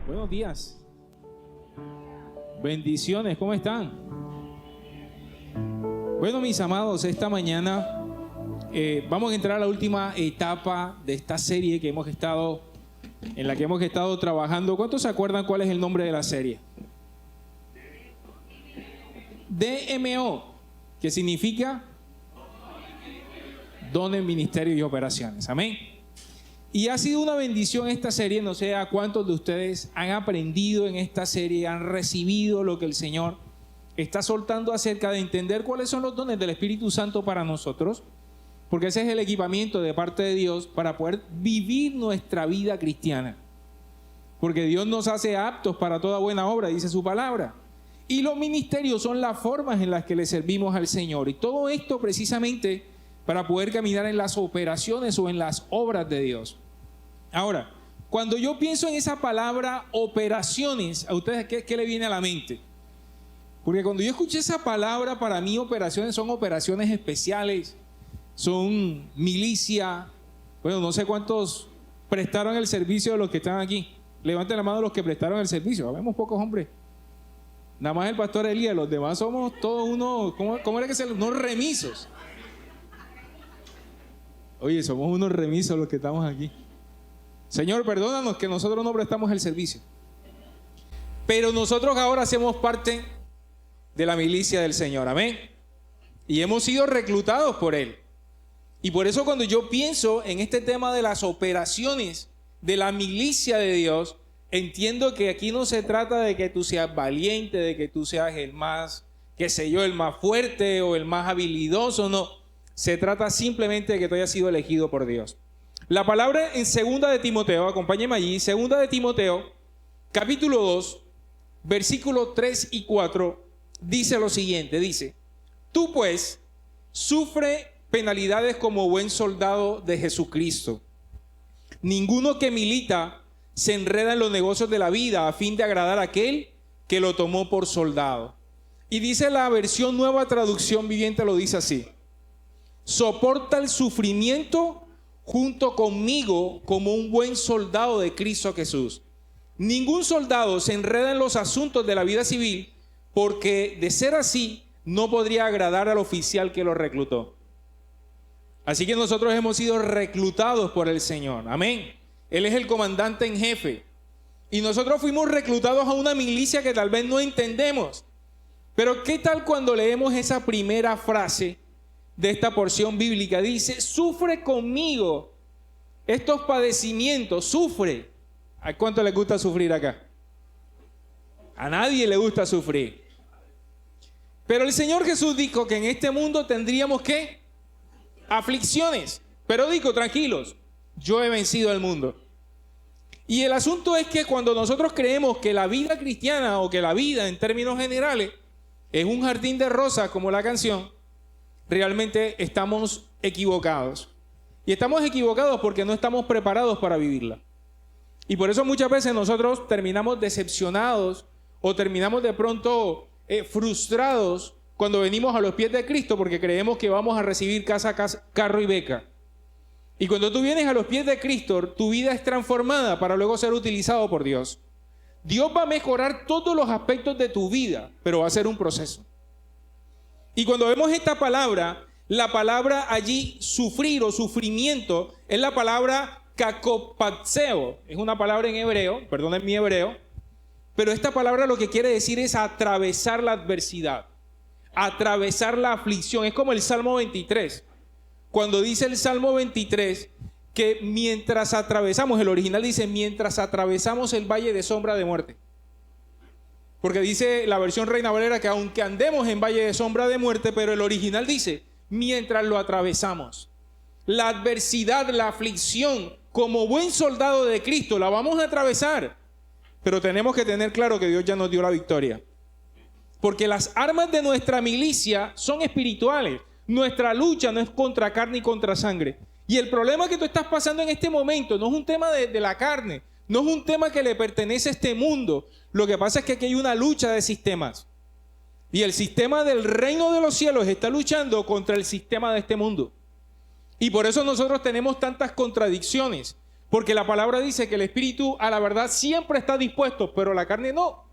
Buenos días. Bendiciones, ¿cómo están? Bueno, mis amados, esta mañana vamos a entrar a la última etapa de esta serie en la que hemos estado trabajando. ¿Cuántos se acuerdan cuál es el nombre de la serie? DMO, que significa Dones, Ministerios y Operaciones. Amén. Y ha sido una bendición esta serie. No sé a cuántos de ustedes han aprendido en esta serie, han recibido lo que el Señor está soltando acerca de entender cuáles son los dones del Espíritu Santo para nosotros, porque ese es el equipamiento de parte de Dios para poder vivir nuestra vida cristiana, porque Dios nos hace aptos para toda buena obra, dice su palabra, y los ministerios son las formas en las que le servimos al Señor, y todo esto precisamente para poder caminar en las operaciones o en las obras de Dios. Ahora, cuando yo pienso en esa palabra operaciones, ¿a ustedes qué le viene a la mente? Porque cuando yo escuché esa palabra, para mí operaciones son operaciones especiales, son milicia. Bueno, no sé cuántos prestaron el servicio de los que están aquí. Levanten la mano los que prestaron el servicio. Habemos pocos hombres. Nada más el pastor Elías, los demás somos todos unos, ¿cómo era que se llama? Unos remisos. Oye, somos unos remisos los que estamos aquí. Señor, perdónanos que nosotros no prestamos el servicio. Pero nosotros ahora hacemos parte de la milicia del Señor, amén. Y hemos sido reclutados por Él. Y por eso cuando yo pienso en este tema de las operaciones de la milicia de Dios, entiendo que aquí no se trata de que tú seas valiente, de que tú seas el más, qué sé yo, el más fuerte o el más habilidoso, no. Se trata simplemente de que tú hayas sido elegido por Dios. La palabra en 2 de Timoteo, acompáñenme allí, 2 de Timoteo, capítulo 2, versículos 3 y 4, dice lo siguiente, dice: tú pues sufre penalidades como buen soldado de Jesucristo. Ninguno que milita se enreda en los negocios de la vida a fin de agradar a aquel que lo tomó por soldado. Y dice la versión Nueva Traducción Viviente, lo dice así: soporta el sufrimiento junto conmigo como un buen soldado de Cristo Jesús. Ningún soldado se enreda en los asuntos de la vida civil, porque de ser así no podría agradar al oficial que lo reclutó. Así que nosotros hemos sido reclutados por el Señor, amén. Él es el comandante en jefe y nosotros fuimos reclutados a una milicia que tal vez no entendemos. Pero ¿qué tal cuando leemos esa primera frase de esta porción bíblica? Dice: sufre conmigo estos padecimientos, sufre. ¿A cuánto les gusta sufrir acá? A nadie le gusta sufrir. Pero el Señor Jesús dijo que en este mundo tendríamos ¿qué? Aflicciones. Pero dijo: tranquilos, yo he vencido al mundo. Y el asunto es que cuando nosotros creemos que la vida cristiana, o que la vida en términos generales es un jardín de rosas como la canción, realmente estamos equivocados. Y estamos equivocados porque no estamos preparados para vivirla. Y por eso muchas veces nosotros terminamos decepcionados o terminamos de pronto frustrados cuando venimos a los pies de Cristo, porque creemos que vamos a recibir casa, carro y beca. Y cuando tú vienes a los pies de Cristo, tu vida es transformada para luego ser utilizado por Dios. Dios va a mejorar todos los aspectos de tu vida, pero va a ser un proceso. Y cuando vemos esta palabra, la palabra allí sufrir o sufrimiento es la palabra kakopatseo. Es una palabra en hebreo, perdonen mi hebreo, pero esta palabra lo que quiere decir es atravesar la adversidad, atravesar la aflicción. Es como el Salmo 23. Cuando dice el Salmo 23 que mientras atravesamos, el original dice mientras atravesamos el valle de sombra de muerte. Porque dice la versión Reina Valera que aunque andemos en valle de sombra de muerte, pero el original dice mientras lo atravesamos. La adversidad, la aflicción, como buen soldado de Cristo, la vamos a atravesar. Pero tenemos que tener claro que Dios ya nos dio la victoria. Porque las armas de nuestra milicia son espirituales. Nuestra lucha no es contra carne y contra sangre. Y el problema que tú estás pasando en este momento no es un tema de la carne, no es un tema que le pertenece a este mundo. Lo que pasa es que aquí hay una lucha de sistemas. Y el sistema del reino de los cielos está luchando contra el sistema de este mundo. Y por eso nosotros tenemos tantas contradicciones. Porque la palabra dice que el espíritu a la verdad siempre está dispuesto, pero la carne no.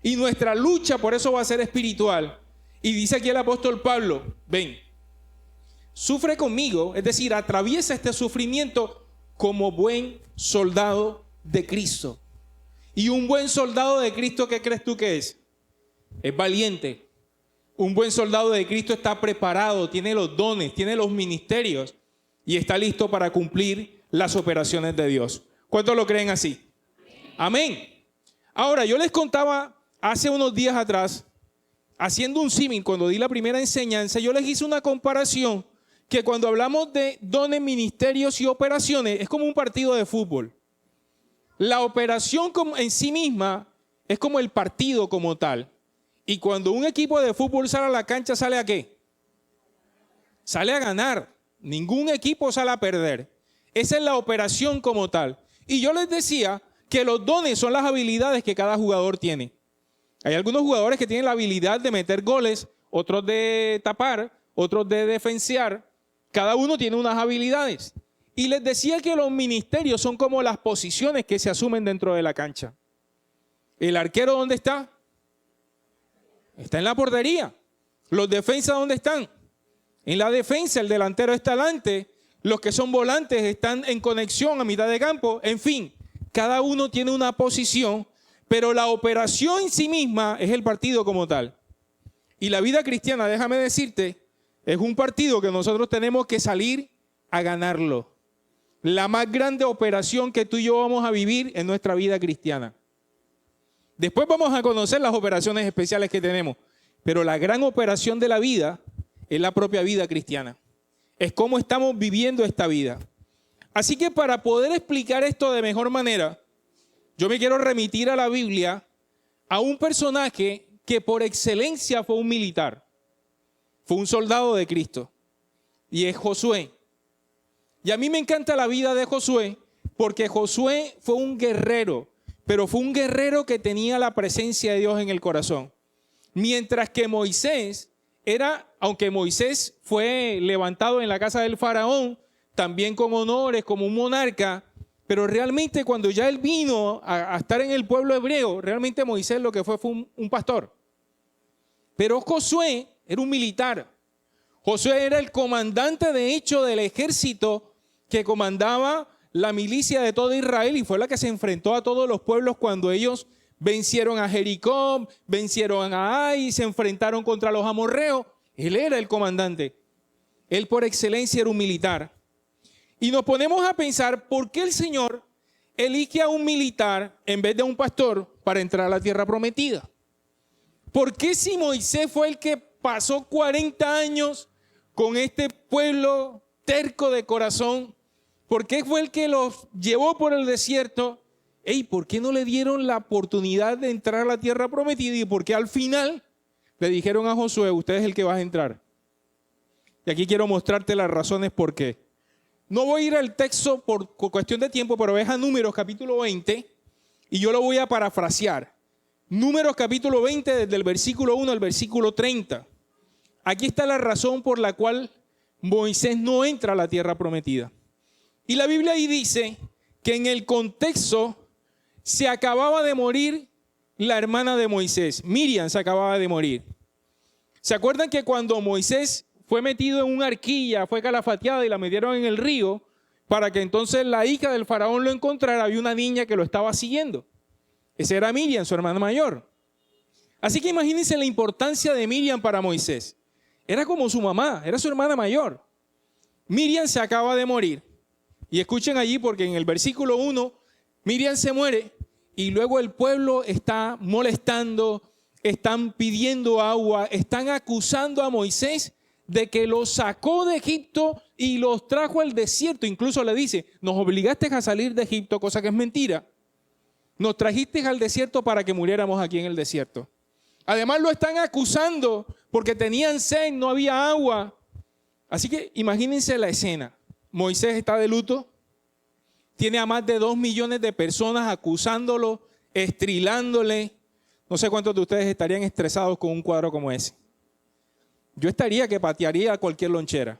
Y nuestra lucha por eso va a ser espiritual. Y dice aquí el apóstol Pablo, ven, sufre conmigo, es decir, atraviesa este sufrimiento como buen soldado de Cristo. Y un buen soldado de Cristo, ¿qué crees tú que es? Es valiente. Un buen soldado de Cristo está preparado, tiene los dones, tiene los ministerios y está listo para cumplir las operaciones de Dios. ¿Cuántos lo creen así? Amén. Ahora, yo les contaba hace unos días atrás, haciendo un símil, cuando di la primera enseñanza, yo les hice una comparación que cuando hablamos de dones, ministerios y operaciones, es como un partido de fútbol. La operación en sí misma es como el partido como tal. Y cuando un equipo de fútbol sale a la cancha, ¿sale a qué? Sale a ganar. Ningún equipo sale a perder. Esa es la operación como tal. Y yo les decía que los dones son las habilidades que cada jugador tiene. Hay algunos jugadores que tienen la habilidad de meter goles, otros de tapar, otros de defensiar. Cada uno tiene unas habilidades. Y les decía que los ministerios son como las posiciones que se asumen dentro de la cancha. ¿El arquero dónde está? Está en la portería. ¿Los defensas dónde están? En la defensa. El delantero está delante. Los que son volantes están en conexión a mitad de campo. En fin, cada uno tiene una posición, pero la operación en sí misma es el partido como tal. Y la vida cristiana, déjame decirte, es un partido que nosotros tenemos que salir a ganarlo. La más grande operación que tú y yo vamos a vivir en nuestra vida cristiana. Después vamos a conocer las operaciones especiales que tenemos, pero la gran operación de la vida es la propia vida cristiana. Es cómo estamos viviendo esta vida. Así que para poder explicar esto de mejor manera, yo me quiero remitir a la Biblia, a un personaje que por excelencia fue un militar, fue un soldado de Cristo, y es Josué. Y a mí me encanta la vida de Josué, porque Josué fue un guerrero, pero fue un guerrero que tenía la presencia de Dios en el corazón. Mientras que Moisés aunque Moisés fue levantado en la casa del faraón, también con honores como un monarca, pero realmente cuando ya él vino a estar en el pueblo hebreo, realmente Moisés lo que fue un pastor. Pero Josué era un militar. Josué era el comandante de hecho del ejército que comandaba la milicia de todo Israel y fue la que se enfrentó a todos los pueblos cuando ellos vencieron a Jericó, vencieron a Ai, se enfrentaron contra los amorreos. Él era el comandante. Él por excelencia era un militar. Y nos ponemos a pensar por qué el Señor elige a un militar en vez de a un pastor para entrar a la tierra prometida. ¿Por qué si Moisés fue el que pasó 40 años con este pueblo terco de corazón? ¿Por qué fue el que los llevó por el desierto? ¿Por qué no le dieron la oportunidad de entrar a la tierra prometida? ¿Y por qué al final le dijeron a Josué, usted es el que va a entrar? Y aquí quiero mostrarte las razones por qué. No voy a ir al texto por cuestión de tiempo, pero ves a Números capítulo 20 y yo lo voy a parafrasear. Números capítulo 20 desde el versículo 1 al versículo 30. Aquí está la razón por la cual Moisés no entra a la tierra prometida. Y la Biblia ahí dice que en el contexto se acababa de morir la hermana de Moisés. Miriam se acababa de morir. ¿Se acuerdan que cuando Moisés fue metido en una arquilla, fue calafateada y la metieron en el río para que entonces la hija del faraón lo encontrara? Había una niña que lo estaba siguiendo. Esa era Miriam, su hermana mayor. Así que imagínense la importancia de Miriam para Moisés. Era como su mamá, era su hermana mayor. Miriam se acaba de morir. Y escuchen allí porque en el versículo 1, Miriam se muere y luego el pueblo está molestando, están pidiendo agua, están acusando a Moisés de que los sacó de Egipto y los trajo al desierto. Incluso le dice, nos obligaste a salir de Egipto, cosa que es mentira. Nos trajiste al desierto para que muriéramos aquí en el desierto. Además lo están acusando porque tenían sed, no había agua. Así que imagínense la escena. Moisés está de luto, tiene a más de 2 millones de personas acusándolo, estrilándole. No sé cuántos de ustedes estarían estresados con un cuadro como ese. Yo estaría que patearía a cualquier lonchera.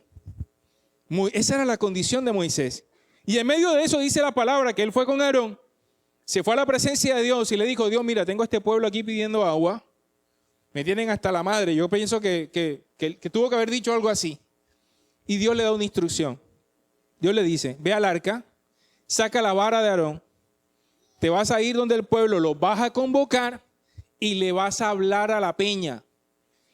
Esa era la condición de Moisés. Y en medio de eso dice la palabra que él fue con Aarón, se fue a la presencia de Dios y le dijo, Dios, mira, tengo a este pueblo aquí pidiendo agua. Me tienen hasta la madre. Yo pienso que tuvo que haber dicho algo así. Y Dios le da una instrucción. Dios le dice, ve al arca, saca la vara de Aarón, te vas a ir donde el pueblo, lo vas a convocar y le vas a hablar a la peña.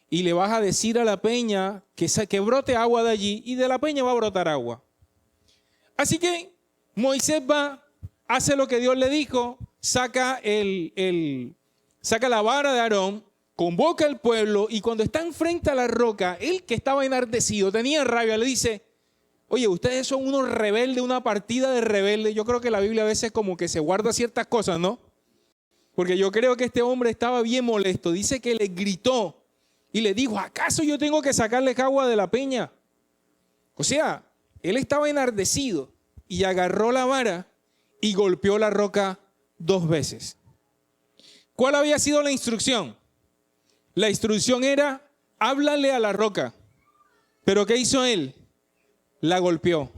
Y le vas a decir a la peña que brote agua de allí y de la peña va a brotar agua. Así que Moisés va, hace lo que Dios le dijo, saca la vara de Aarón, convoca al pueblo y cuando están frente a la roca, él que estaba enardecido, tenía rabia, le dice, oye, ustedes son unos rebeldes, una partida de rebeldes. Yo creo que la Biblia a veces como que se guarda ciertas cosas, ¿no? Porque yo creo que este hombre estaba bien molesto. Dice que le gritó y le dijo, ¿acaso yo tengo que sacarle agua de la peña? O sea, él estaba enardecido y agarró la vara y golpeó la roca 2 veces. ¿Cuál había sido la instrucción? La instrucción era, háblale a la roca. ¿Pero qué hizo él? La golpeó.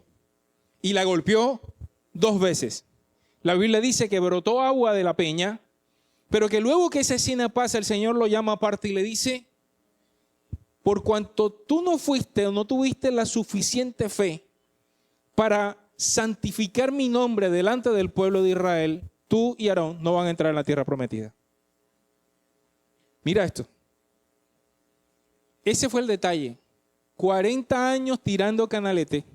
Y la golpeó 2 veces. La Biblia dice que brotó agua de la peña, pero que luego que esa escena pasa, el Señor lo llama aparte y le dice, por cuanto tú no fuiste o no tuviste la suficiente fe para santificar mi nombre delante del pueblo de Israel, tú y Aarón no van a entrar en la tierra prometida. Mira esto. Ese fue el detalle. 40 años tirando canalete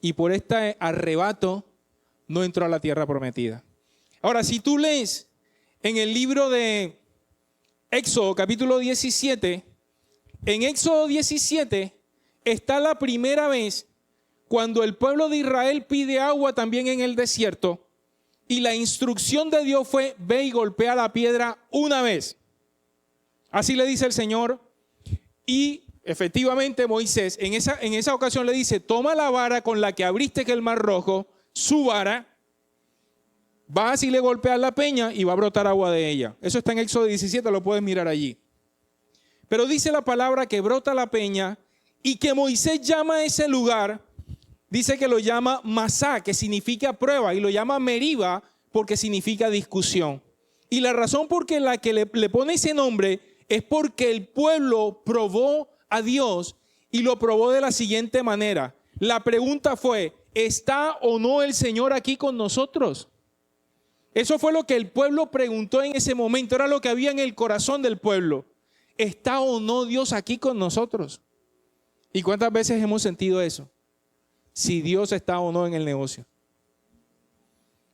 y por este arrebato no entró a la tierra prometida. Ahora, si tú lees en el libro de Éxodo capítulo 17, en Éxodo 17 está la primera vez cuando el pueblo de Israel pide agua también en el desierto y la instrucción de Dios fue, ve y golpea la piedra 1 vez. Así le dice el Señor y efectivamente Moisés en esa ocasión le dice, toma la vara con la que abriste el mar rojo, su vara, vas y le golpeas la peña y va a brotar agua de ella. Eso está en Éxodo 17, lo puedes mirar allí. Pero dice la palabra que brota la peña y que Moisés llama a ese lugar, dice que lo llama Masá, que significa prueba, y lo llama Meriba porque significa discusión. Y la razón por la que le pone ese nombre es porque el pueblo probó a Dios y lo probó de la siguiente manera. La pregunta fue, ¿está o no el Señor aquí con nosotros? Eso fue lo que el pueblo preguntó en ese momento, era lo que había en el corazón del pueblo. ¿Está o no Dios aquí con nosotros? ¿Y cuántas veces hemos sentido eso? Si Dios está o no en el negocio.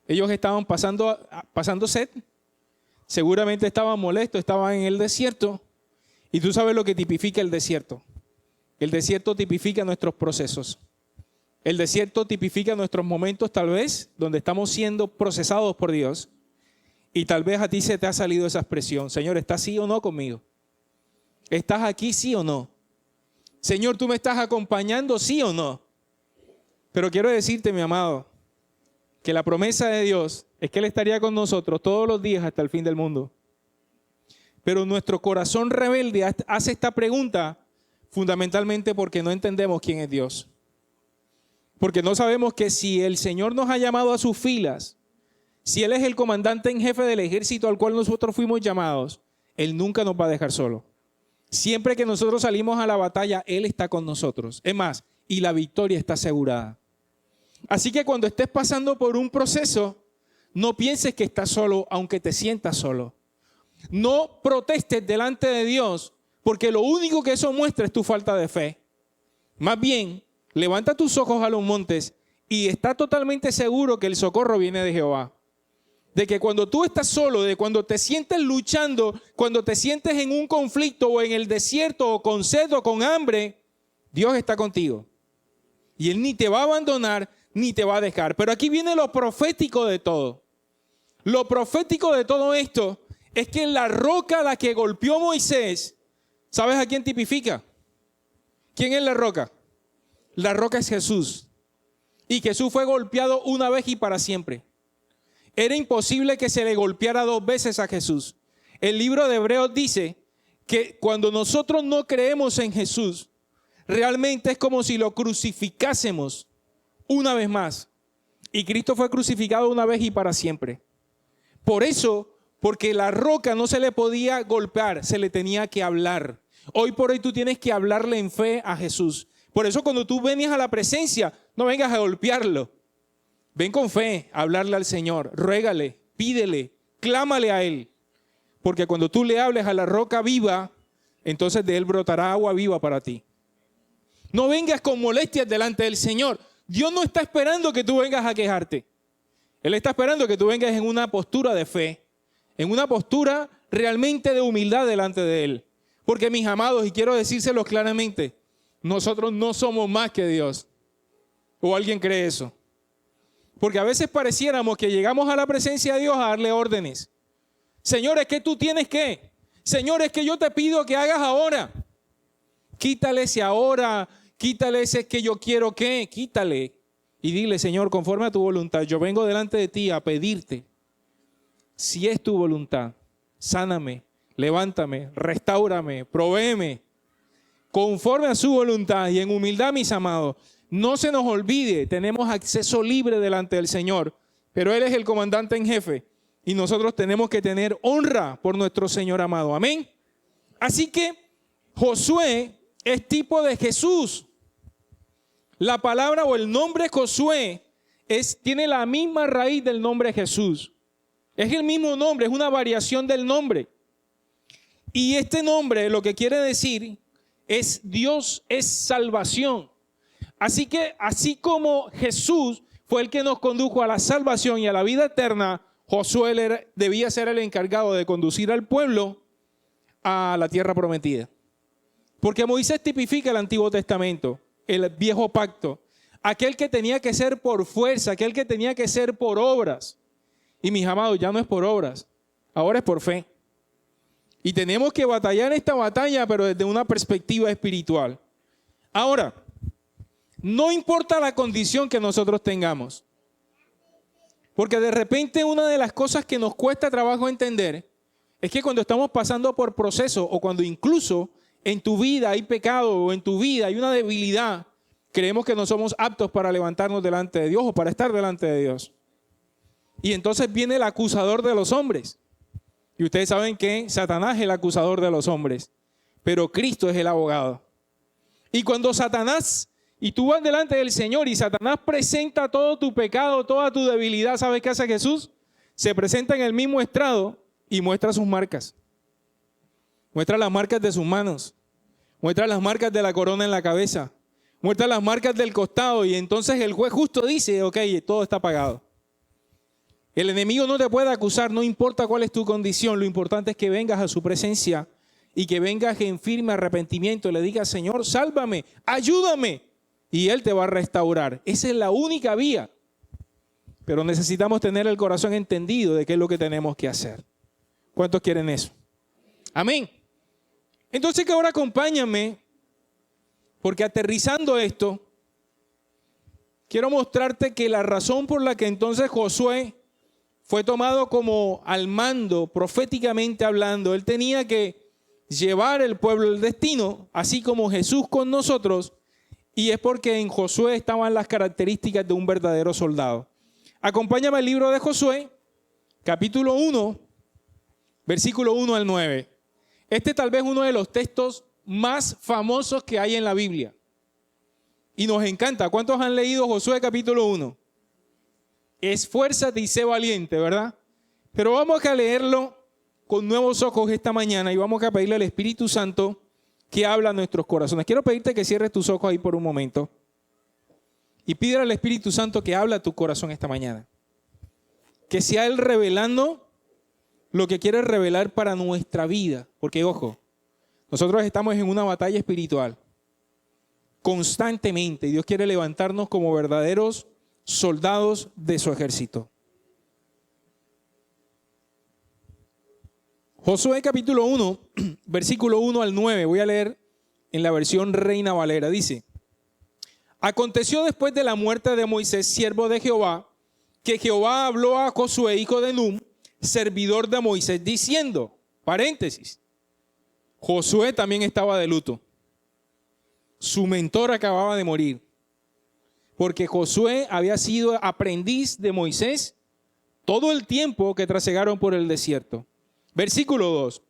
Ellos estaban pasando sed, seguramente estaban molestos, estaban en el desierto. Y tú sabes lo que tipifica el desierto. El desierto tipifica nuestros procesos. El desierto tipifica nuestros momentos tal vez donde estamos siendo procesados por Dios. Y tal vez a ti se te ha salido esa expresión. Señor, ¿estás sí o no conmigo? ¿Estás aquí sí o no? Señor, ¿tú me estás acompañando sí o no? Pero quiero decirte, mi amado, que la promesa de Dios es que Él estaría con nosotros todos los días hasta el fin del mundo. Pero nuestro corazón rebelde hace esta pregunta fundamentalmente porque no entendemos quién es Dios. Porque no sabemos que si el Señor nos ha llamado a sus filas, si Él es el comandante en jefe del ejército al cual nosotros fuimos llamados, Él nunca nos va a dejar solo. Siempre que nosotros salimos a la batalla, Él está con nosotros. Es más, y la victoria está asegurada. Así que cuando estés pasando por un proceso, no pienses que estás solo, aunque te sientas solo. No protestes delante de Dios, porque lo único que eso muestra es tu falta de fe. Más bien, levanta tus ojos a los montes y está totalmente seguro que el socorro viene de Jehová. De que cuando tú estás solo, de cuando te sientes luchando, cuando te sientes en un conflicto o en el desierto o con sed o con hambre, Dios está contigo. Y Él ni te va a abandonar ni te va a dejar. Pero aquí viene lo profético de todo. Lo profético de todo esto es que la roca a la que golpeó Moisés, ¿sabes a quién tipifica? ¿Quién es la roca? La roca es Jesús. Y Jesús fue golpeado 1 vez y para siempre. Era imposible que se le golpeara 2 veces a Jesús. El libro de Hebreos dice que cuando nosotros no creemos en Jesús, realmente es como si lo crucificásemos 1 vez más. Y Cristo fue crucificado una vez y para siempre. Por eso, porque la roca no se le podía golpear, se le tenía que hablar. Hoy por hoy tú tienes que hablarle en fe a Jesús. Por eso cuando tú venías a la presencia, no vengas a golpearlo. Ven con fe a hablarle al Señor. Ruégale, pídele, clámale a Él. Porque cuando tú le hables a la roca viva, entonces de Él brotará agua viva para ti. No vengas con molestias delante del Señor. Dios no está esperando que tú vengas a quejarte. Él está esperando que tú vengas en una postura de fe, en una postura realmente de humildad delante de Él. Porque mis amados, y quiero decírselos claramente, nosotros no somos más que Dios. ¿O alguien cree eso? Porque a veces pareciéramos que llegamos a la presencia de Dios a darle órdenes. Señor, es que tú tienes que. Señor, es que yo te pido que hagas ahora. Quítale ese ahora, quítale ese que yo quiero que, quítale. Y dile, Señor, conforme a tu voluntad, yo vengo delante de ti a pedirte. Si es tu voluntad, sáname, levántame, restáurame, provéeme. Conforme a su voluntad y en humildad, mis amados. No se nos olvide, tenemos acceso libre delante del Señor, pero Él es el comandante en jefe y nosotros tenemos que tener honra por nuestro Señor amado. Amén. Así que Josué es tipo de Jesús. La palabra o el nombre Josué tiene la misma raíz del nombre Jesús. Es el mismo nombre, es una variación del nombre. Y este nombre lo que quiere decir es Dios es salvación. Así que así como Jesús fue el que nos condujo a la salvación y a la vida eterna, Josué debía ser el encargado de conducir al pueblo a la tierra prometida. Porque Moisés tipifica el Antiguo Testamento, el viejo pacto, aquel que tenía que ser por fuerza, aquel que tenía que ser por obras. Y mis amados, ya no es por obras, ahora es por fe. Y tenemos que batallar esta batalla, pero desde una perspectiva espiritual. Ahora, no importa la condición que nosotros tengamos. Porque de repente una de las cosas que nos cuesta trabajo entender es que cuando estamos pasando por proceso o cuando incluso en tu vida hay pecado o en tu vida hay una debilidad, creemos que no somos aptos para levantarnos delante de Dios o para estar delante de Dios. Y entonces viene el acusador de los hombres. Y ustedes saben que Satanás es el acusador de los hombres, pero Cristo es el abogado. Y cuando Satanás, y tú vas delante del Señor y Satanás presenta todo tu pecado, toda tu debilidad, ¿sabes qué hace Jesús? Se presenta en el mismo estrado y muestra sus marcas. Muestra las marcas de sus manos, muestra las marcas de la corona en la cabeza, muestra las marcas del costado y entonces el juez justo dice, ok, todo está pagado. El enemigo no te puede acusar, no importa cuál es tu condición, lo importante es que vengas a su presencia y que vengas en firme arrepentimiento y le digas, Señor, sálvame, ayúdame, y Él te va a restaurar. Esa es la única vía, pero necesitamos tener el corazón entendido de qué es lo que tenemos que hacer. ¿Cuántos quieren eso? Amén. Entonces que ahora acompáñame, porque aterrizando esto, quiero mostrarte que la razón por la que entonces Josué fue tomado como al mando, proféticamente hablando, él tenía que llevar el pueblo al destino, así como Jesús con nosotros, y es porque en Josué estaban las características de un verdadero soldado. Acompáñame al libro de Josué, capítulo 1, versículo 1 al 9. Este tal vez uno de los textos más famosos que hay en la Biblia. Y nos encanta. ¿Cuántos han leído Josué capítulo 1? Esfuérzate y sé valiente, ¿verdad? Pero vamos a leerlo con nuevos ojos esta mañana y vamos a pedirle al Espíritu Santo que habla a nuestros corazones. Quiero pedirte que cierres tus ojos ahí por un momento y pídele al Espíritu Santo que hable a tu corazón esta mañana. Que sea Él revelando lo que quiere revelar para nuestra vida. Porque, ojo, nosotros estamos en una batalla espiritual constantemente y Dios quiere levantarnos como verdaderos soldados de su ejército. Josué capítulo 1, versículo 1 al 9, voy a leer en la versión Reina Valera, dice: Aconteció después de la muerte de Moisés, siervo de Jehová, que Jehová habló a Josué, hijo de Nun, servidor de Moisés, diciendo, paréntesis, Josué también estaba de luto. Su mentor acababa de morir. porque Josué había sido aprendiz de Moisés todo el tiempo que trasegaron por el desierto. Versículo 2.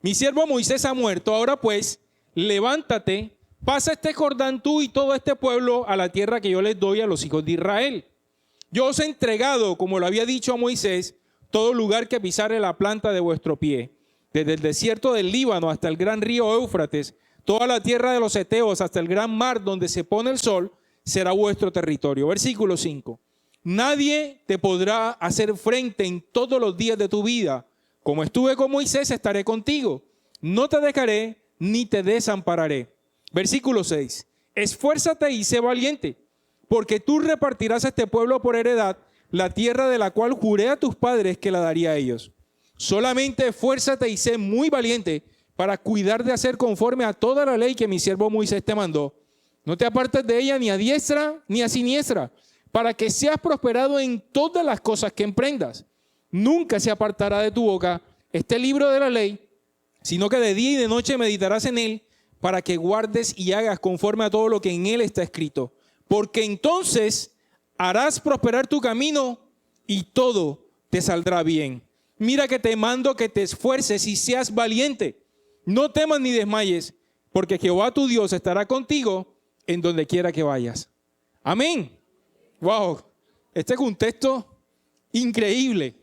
Mi siervo Moisés ha muerto, ahora pues, levántate, pasa este Jordán tú y todo este pueblo a la tierra que yo les doy a los hijos de Israel. Yo os he entregado, como lo había dicho a Moisés, todo lugar que pisare la planta de vuestro pie, desde el desierto del Líbano hasta el gran río Éufrates, toda la tierra de los heteos hasta el gran mar donde se pone el sol, será vuestro territorio. Versículo 5. Nadie te podrá hacer frente en todos los días de tu vida. Como estuve con Moisés, estaré contigo. No te dejaré ni te desampararé. Versículo 6. Esfuérzate y sé valiente, porque tú repartirás a este pueblo por heredad la tierra de la cual juré a tus padres que la daría a ellos. Solamente esfuérzate y sé muy valiente para cuidar de hacer conforme a toda la ley que mi siervo Moisés te mandó. No te apartes de ella ni a diestra ni a siniestra, para que seas prosperado en todas las cosas que emprendas. Nunca se apartará de tu boca este libro de la ley, sino que de día y de noche meditarás en él, para que guardes y hagas conforme a todo lo que en él está escrito. Porque entonces harás prosperar tu camino y todo te saldrá bien. Mira que te mando que te esfuerces y seas valiente. No temas ni desmayes, porque Jehová tu Dios estará contigo en donde quiera que vayas. Amén. Wow, este es un texto increíble.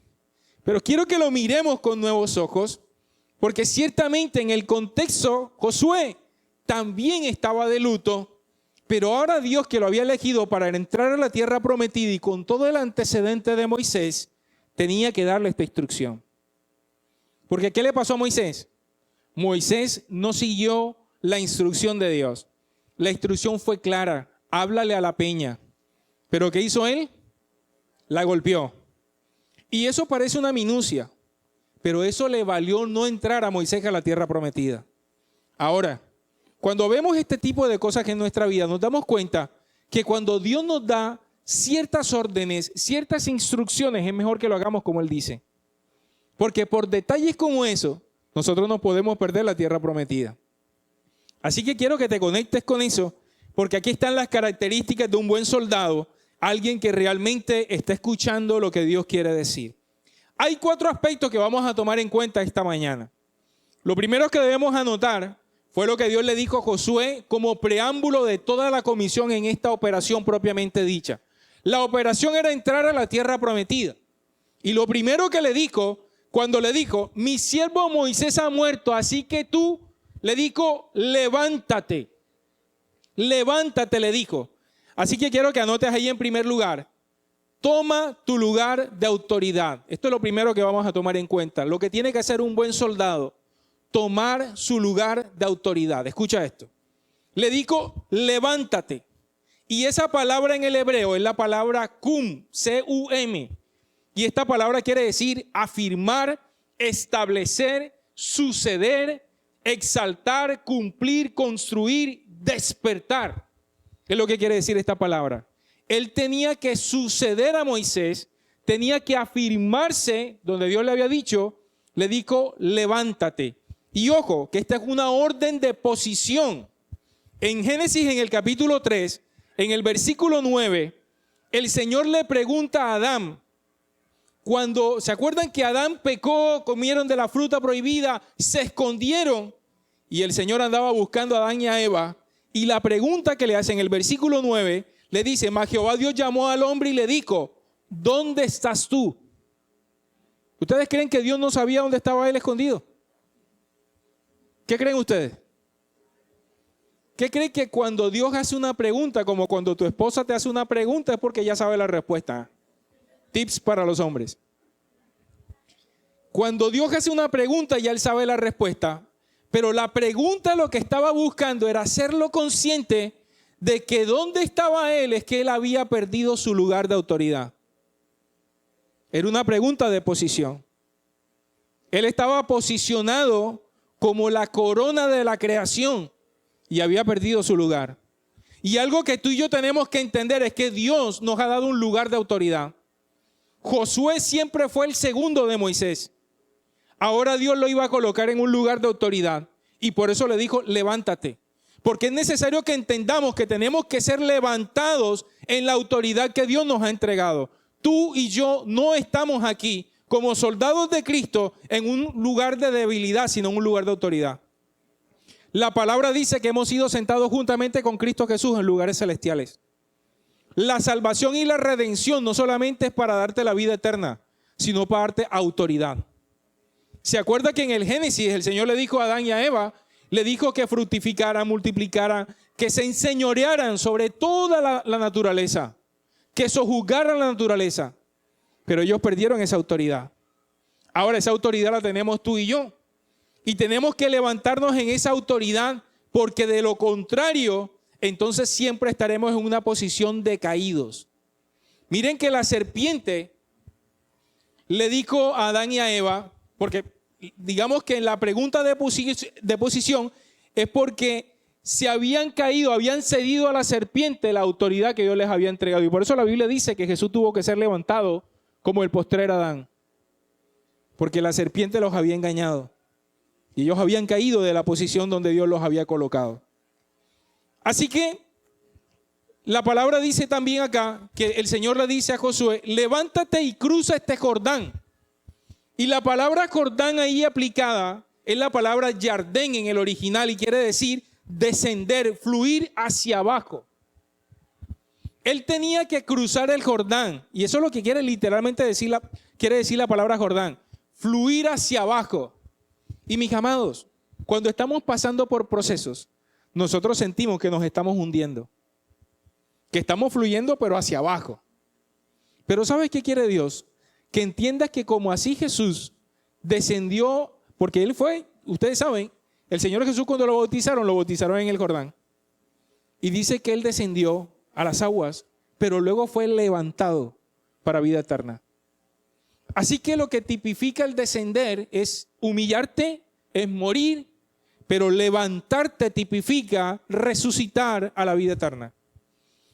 Pero quiero que lo miremos con nuevos ojos, porque ciertamente en el contexto Josué también estaba de luto. Pero ahora Dios, que lo había elegido para entrar a la tierra prometida y con todo el antecedente de Moisés, tenía que darle esta instrucción. Porque ¿qué le pasó a Moisés? Moisés no siguió la instrucción de Dios. La instrucción fue clara: háblale a la peña. ¿Pero qué hizo él? La golpeó. Y eso parece una minucia, pero eso le valió no entrar a Moisés a la tierra prometida. Ahora, cuando vemos este tipo de cosas en nuestra vida, nos damos cuenta que cuando Dios nos da ciertas órdenes, ciertas instrucciones, es mejor que lo hagamos como Él dice. Porque por detalles como eso, nosotros nos podemos perder la tierra prometida. Así que quiero que te conectes con eso, porque aquí están las características de un buen soldado, alguien que realmente está escuchando lo que Dios quiere decir. Hay 4 aspectos que vamos a tomar en cuenta esta mañana. Lo primero que debemos anotar fue lo que Dios le dijo a Josué como preámbulo de toda la comisión en esta operación propiamente dicha. La operación era entrar a la tierra prometida. Y lo primero que le dijo, cuando le dijo, mi siervo Moisés ha muerto, así que tú, le dijo, levántate. Levántate, le dijo. Así que quiero que anotes ahí en primer lugar. Toma tu lugar de autoridad. Esto es lo primero que vamos a tomar en cuenta. Lo que tiene que hacer un buen soldado. Tomar su lugar de autoridad. Escucha esto. Le dijo, levántate. Y esa palabra en el hebreo es la palabra cum, C-U-M. Y esta palabra quiere decir afirmar, establecer, suceder, exaltar, cumplir, construir, despertar. ¿Qué es lo que quiere decir esta palabra? Él tenía que suceder a Moisés, tenía que afirmarse donde Dios le había dicho, le dijo, levántate. Y ojo, que esta es una orden de posición. En Génesis, en el capítulo 3, en el versículo 9, el Señor le pregunta a Adán, cuando, ¿se acuerdan que Adán pecó, comieron de la fruta prohibida, se escondieron? Y el Señor andaba buscando a Adán y a Eva. Y la pregunta que le hace en el versículo 9, le dice, mas Jehová Dios llamó al hombre y le dijo, ¿dónde estás tú? ¿Ustedes creen que Dios no sabía dónde estaba él escondido? ¿Qué creen ustedes? ¿Qué creen que cuando Dios hace una pregunta, como cuando tu esposa te hace una pregunta, es porque ya sabe la respuesta? Tips para los hombres. Cuando Dios hace una pregunta, ya él sabe la respuesta, pero la pregunta lo que estaba buscando era hacerlo consciente de que dónde estaba él es que él había perdido su lugar de autoridad. Era una pregunta de posición. Él estaba posicionado como la corona de la creación y había perdido su lugar. Y algo que tú y yo tenemos que entender es que Dios nos ha dado un lugar de autoridad. Josué siempre fue el segundo de Moisés. Ahora Dios lo iba a colocar en un lugar de autoridad y por eso le dijo, levántate. Porque es necesario que entendamos que tenemos que ser levantados en la autoridad que Dios nos ha entregado. Tú y yo no estamos aquí como soldados de Cristo en un lugar de debilidad, sino en un lugar de autoridad. La palabra dice que hemos sido sentados juntamente con Cristo Jesús en lugares celestiales. La salvación y la redención no solamente es para darte la vida eterna, sino para darte autoridad. ¿Se acuerda que en el Génesis el Señor le dijo a Adán y a Eva, le dijo que fructificaran, multiplicaran, que se enseñorearan sobre toda la naturaleza, que sojuzgaran la naturaleza? Pero ellos perdieron esa autoridad. Ahora esa autoridad la tenemos tú y yo. Y tenemos que levantarnos en esa autoridad, porque de lo contrario, entonces siempre estaremos en una posición de caídos. Miren que la serpiente le dijo a Adán y a Eva, porque digamos que en la pregunta de posición es porque se habían caído, habían cedido a la serpiente la autoridad que Dios les había entregado. Y por eso la Biblia dice que Jesús tuvo que ser levantado como el postrer Adán, porque la serpiente los había engañado y ellos habían caído de la posición donde Dios los había colocado. Así que la palabra dice también acá que el Señor le dice a Josué, levántate y cruza este Jordán. Y la palabra Jordán ahí aplicada es la palabra Yardén en el original y quiere decir descender, fluir hacia abajo. Él tenía que cruzar el Jordán, y eso es lo que quiere literalmente decir la palabra Jordán, fluir hacia abajo. Y mis amados, cuando estamos pasando por procesos, nosotros sentimos que nos estamos hundiendo, que estamos fluyendo pero hacia abajo. Pero ¿sabes qué quiere Dios? Que entiendas que como así Jesús descendió, porque Él fue, ustedes saben, el Señor Jesús cuando lo bautizaron en el Jordán. Y dice que Él descendió a las aguas, pero luego fue levantado para vida eterna. Así que lo que tipifica el descender es humillarte, es morir, pero levantarte tipifica resucitar a la vida eterna.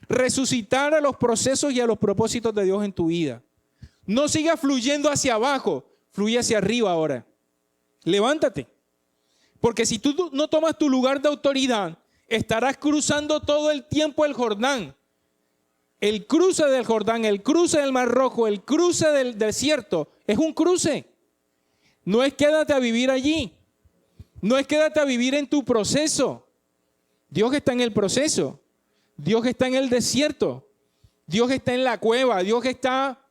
Resucitar a los procesos y a los propósitos de Dios en tu vida. No sigas fluyendo hacia abajo, fluye hacia arriba ahora. Levántate. Porque si tú no tomas tu lugar de autoridad, estarás cruzando todo el tiempo el Jordán. El cruce del Jordán, el cruce del Mar Rojo, el cruce del desierto, es un cruce. No es quédate a vivir allí. No es quédate a vivir en tu proceso. Dios está en el proceso. Dios está en el desierto. Dios está en la cueva. Dios está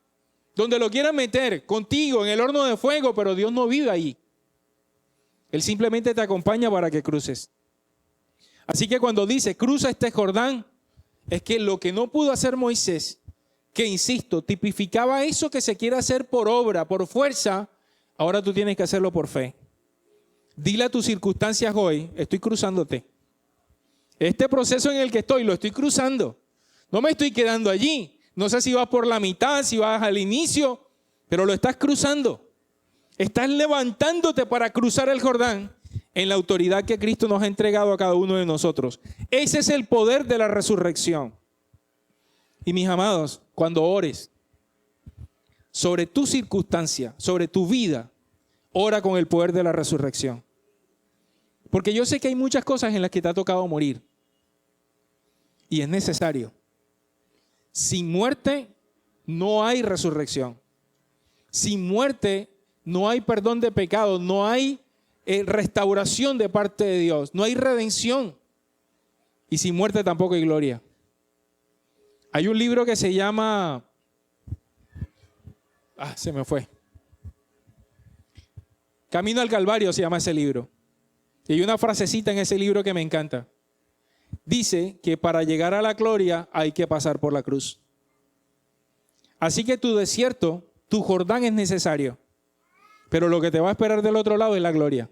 donde lo quieran meter, contigo, en el horno de fuego, pero Dios no vive allí. Él simplemente te acompaña para que cruces. Así que cuando dice, cruza este Jordán, es que lo que no pudo hacer Moisés, que insisto, tipificaba eso que se quiere hacer por obra, por fuerza, ahora tú tienes que hacerlo por fe. Dile a tus circunstancias hoy, estoy cruzándote. Este proceso en el que estoy, lo estoy cruzando. No me estoy quedando allí. No sé si vas por la mitad, si vas al inicio, pero lo estás cruzando. Estás levantándote para cruzar el Jordán en la autoridad que Cristo nos ha entregado a cada uno de nosotros. Ese es el poder de la resurrección. Y mis amados, cuando ores sobre tu circunstancia, sobre tu vida, ora con el poder de la resurrección. Porque yo sé que hay muchas cosas en las que te ha tocado morir. Y es necesario. Sin muerte no hay resurrección. Sin muerte no hay perdón de pecados, no hay restauración de parte de Dios, no hay redención. Y sin muerte tampoco hay gloria. Hay un libro que se llama... se me fue. Camino al Calvario se llama ese libro. Y hay una frasecita en ese libro que me encanta. Dice que para llegar a la gloria hay que pasar por la cruz. Así que tu desierto, tu Jordán es necesario. Pero lo que te va a esperar del otro lado es la gloria.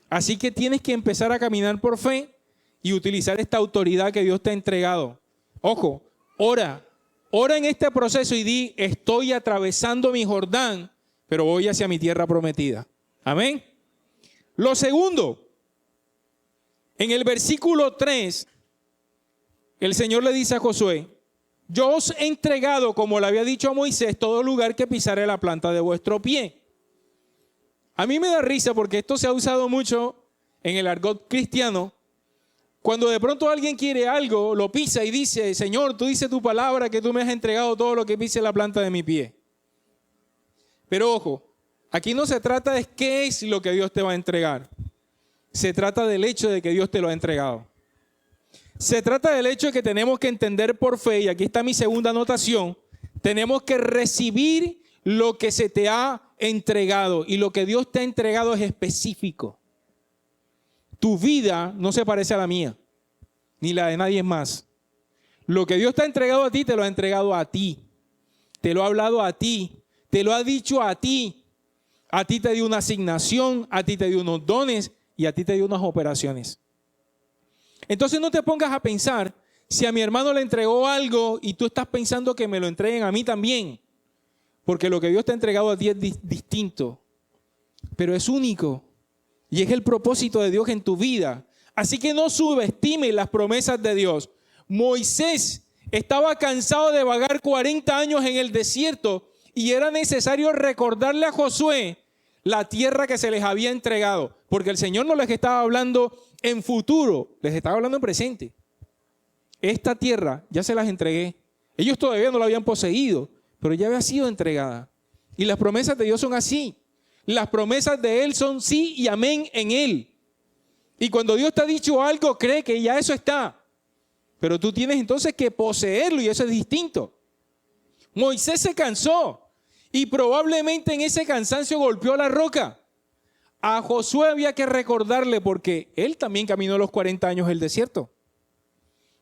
Así que tienes que empezar a caminar por fe y utilizar esta autoridad que Dios te ha entregado. Ojo, ora en este proceso y di, estoy atravesando mi Jordán, pero voy hacia mi tierra prometida. Amén. Lo segundo, en el versículo 3, el Señor le dice a Josué, yo os he entregado, como le había dicho a Moisés, todo lugar que pisare la planta de vuestro pie. A mí me da risa porque esto se ha usado mucho en el argot cristiano Cuando de pronto alguien quiere algo, lo pisa y dice, Señor, tú dices tu palabra que tú me has entregado todo lo que pise la planta de mi pie. Pero ojo, aquí no se trata de qué es lo que Dios te va a entregar. Se trata del hecho de que Dios te lo ha entregado. Se trata del hecho de que tenemos que entender por fe, y aquí está mi segunda anotación, tenemos que recibir lo que se te ha entregado, y lo que Dios te ha entregado es específico. Tu vida no se parece a la mía, ni la de nadie más. Lo que Dios te ha entregado a ti, te lo ha entregado a ti. Te lo ha hablado a ti, te lo ha dicho a ti. A ti te dio una asignación, a ti te dio unos dones y a ti te dio unas operaciones. Entonces no te pongas a pensar si a mi hermano le entregó algo y tú estás pensando que me lo entreguen a mí también. Porque lo que Dios te ha entregado a ti es distinto, pero es único. Y es el propósito de Dios en tu vida. Así que no subestimes las promesas de Dios. Moisés estaba cansado de vagar 40 años en el desierto y era necesario recordarle a Josué la tierra que se les había entregado. Porque el Señor no les estaba hablando en futuro, les estaba hablando en presente. Esta tierra ya se las entregué. Ellos todavía no la habían poseído, pero ya había sido entregada. Y las promesas de Dios son así. Las promesas de Él son sí y amén en Él. Y cuando Dios te ha dicho algo, cree que ya eso está. Pero tú tienes entonces que poseerlo y eso es distinto. Moisés se cansó y probablemente en ese cansancio golpeó la roca. A Josué había que recordarle porque él también caminó los 40 años el desierto.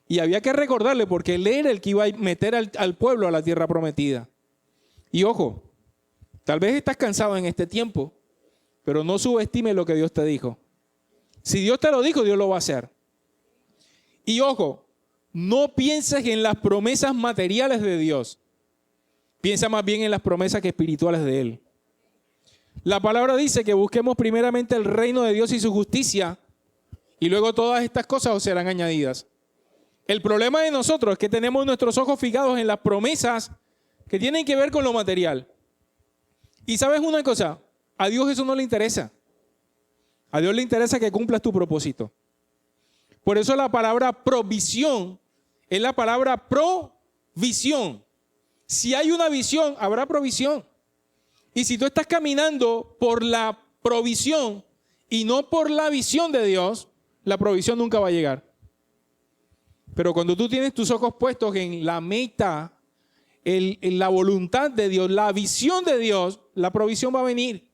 Y había que recordarle porque él era el que iba a meter al pueblo a la tierra prometida. Y ojo, tal vez estás cansado en este tiempo, pero no subestimes lo que Dios te dijo. Si Dios te lo dijo, Dios lo va a hacer. Y ojo, no pienses en las promesas materiales de Dios. Piensa más bien en las promesas espirituales de Él. La palabra dice que busquemos primeramente el reino de Dios y su justicia, y luego todas estas cosas os serán añadidas. El problema de nosotros es que tenemos nuestros ojos fijados en las promesas que tienen que ver con lo material. Y sabes una cosa, a Dios eso no le interesa. A Dios le interesa que cumplas tu propósito. Por eso la palabra provisión es la palabra provisión. Si hay una visión, habrá provisión. Y si tú estás caminando por la provisión y no por la visión de Dios, la provisión nunca va a llegar. Pero cuando tú tienes tus ojos puestos en la meta, en la voluntad de Dios, la visión de Dios, la provisión va a venir.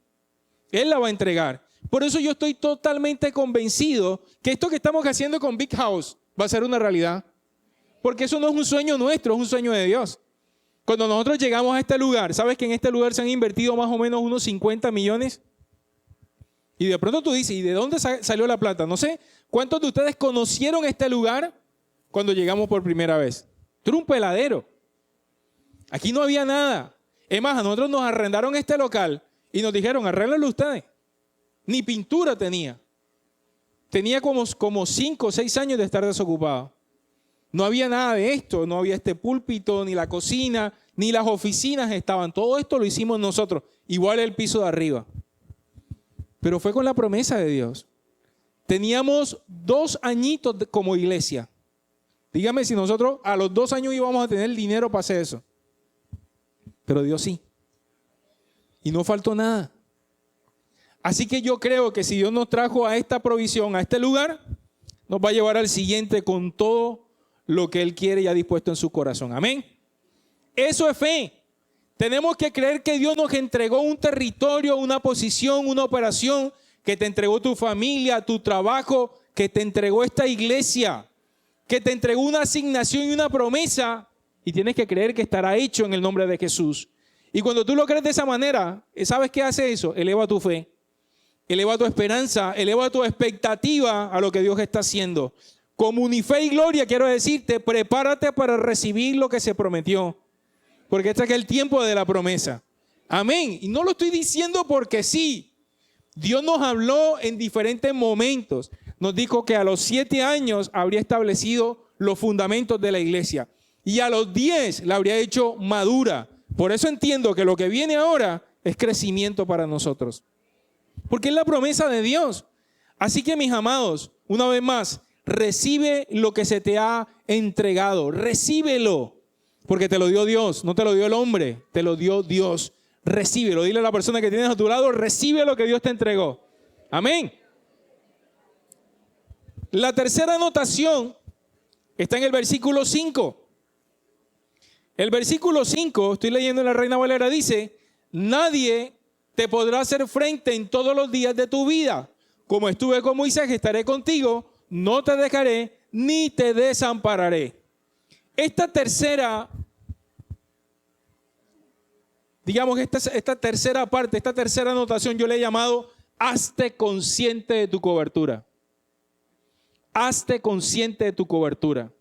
Él la va a entregar. Por eso yo estoy totalmente convencido que esto que estamos haciendo con Big House va a ser una realidad. Porque eso no es un sueño nuestro, es un sueño de Dios. Cuando nosotros llegamos a este lugar, ¿sabes que en este lugar se han invertido más o menos unos 50 millones? Y de pronto tú dices, ¿y de dónde salió la plata? No sé, ¿cuántos de ustedes conocieron este lugar cuando llegamos por primera vez? Esto era un peladero. Aquí no había nada. Es más, a nosotros nos arrendaron este local y nos dijeron, arréglenlo ustedes. Ni pintura tenía. Tenía como 5 o 6 años de estar desocupado. No había nada de esto, no había este púlpito, ni la cocina, ni las oficinas estaban. Todo esto lo hicimos nosotros, igual el piso de arriba. Pero fue con la promesa de Dios. Teníamos 2 añitos como iglesia. Dígame si nosotros a los 2 años íbamos a tener dinero para hacer eso. Pero Dios sí. Y no faltó nada. Así que yo creo que si Dios nos trajo a esta provisión, a este lugar, nos va a llevar al siguiente con todo lo que Él quiere y ha dispuesto en su corazón. Amén. Eso es fe. Tenemos que creer que Dios nos entregó un territorio, una posición, una operación, que te entregó tu familia, tu trabajo, que te entregó esta iglesia, que te entregó una asignación y una promesa, y tienes que creer que estará hecho en el nombre de Jesús. Y cuando tú lo crees de esa manera, ¿sabes qué hace eso? Eleva tu fe, eleva tu esperanza, eleva tu expectativa a lo que Dios está haciendo. Como Unife y Gloria quiero decirte, prepárate para recibir lo que se prometió. Porque este es el tiempo de la promesa. Amén. Y no lo estoy diciendo porque sí. Dios nos habló en diferentes momentos. Nos dijo que a los 7 años habría establecido los fundamentos de la iglesia. Y a los 10 la habría hecho madura. Por eso entiendo que lo que viene ahora es crecimiento para nosotros. Porque es la promesa de Dios. Así que mis amados, una vez más, recibe lo que se te ha entregado. Recíbelo, porque te lo dio Dios, no te lo dio el hombre, te lo dio Dios. Recíbelo. Dile a la persona que tienes a tu lado, recibe lo que Dios te entregó. Amén. La tercera anotación está en el versículo 5. El versículo 5, estoy leyendo en la Reina Valera, dice: nadie te podrá hacer frente en todos los días de tu vida. Como estuve con Moisés, estaré contigo, no te dejaré ni te desampararé. Esta tercera, digamos, esta tercera parte, esta tercera anotación yo le he llamado: hazte consciente de tu cobertura. Hazte consciente de tu cobertura.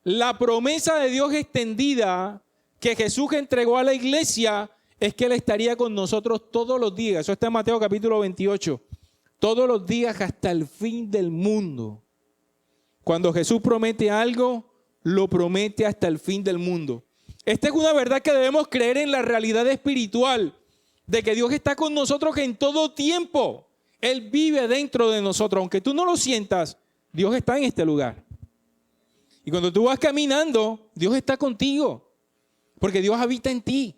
La promesa de Dios extendida que Jesús entregó a la iglesia es que Él estaría con nosotros todos los días. Eso está en Mateo capítulo 28. Todos los días hasta el fin del mundo. Cuando Jesús promete algo, lo promete hasta el fin del mundo. Esta es una verdad que debemos creer en la realidad espiritual, de que Dios está con nosotros en todo tiempo. Él vive dentro de nosotros. Aunque tú no lo sientas, Dios está en este lugar. Y cuando tú vas caminando, Dios está contigo, porque Dios habita en ti.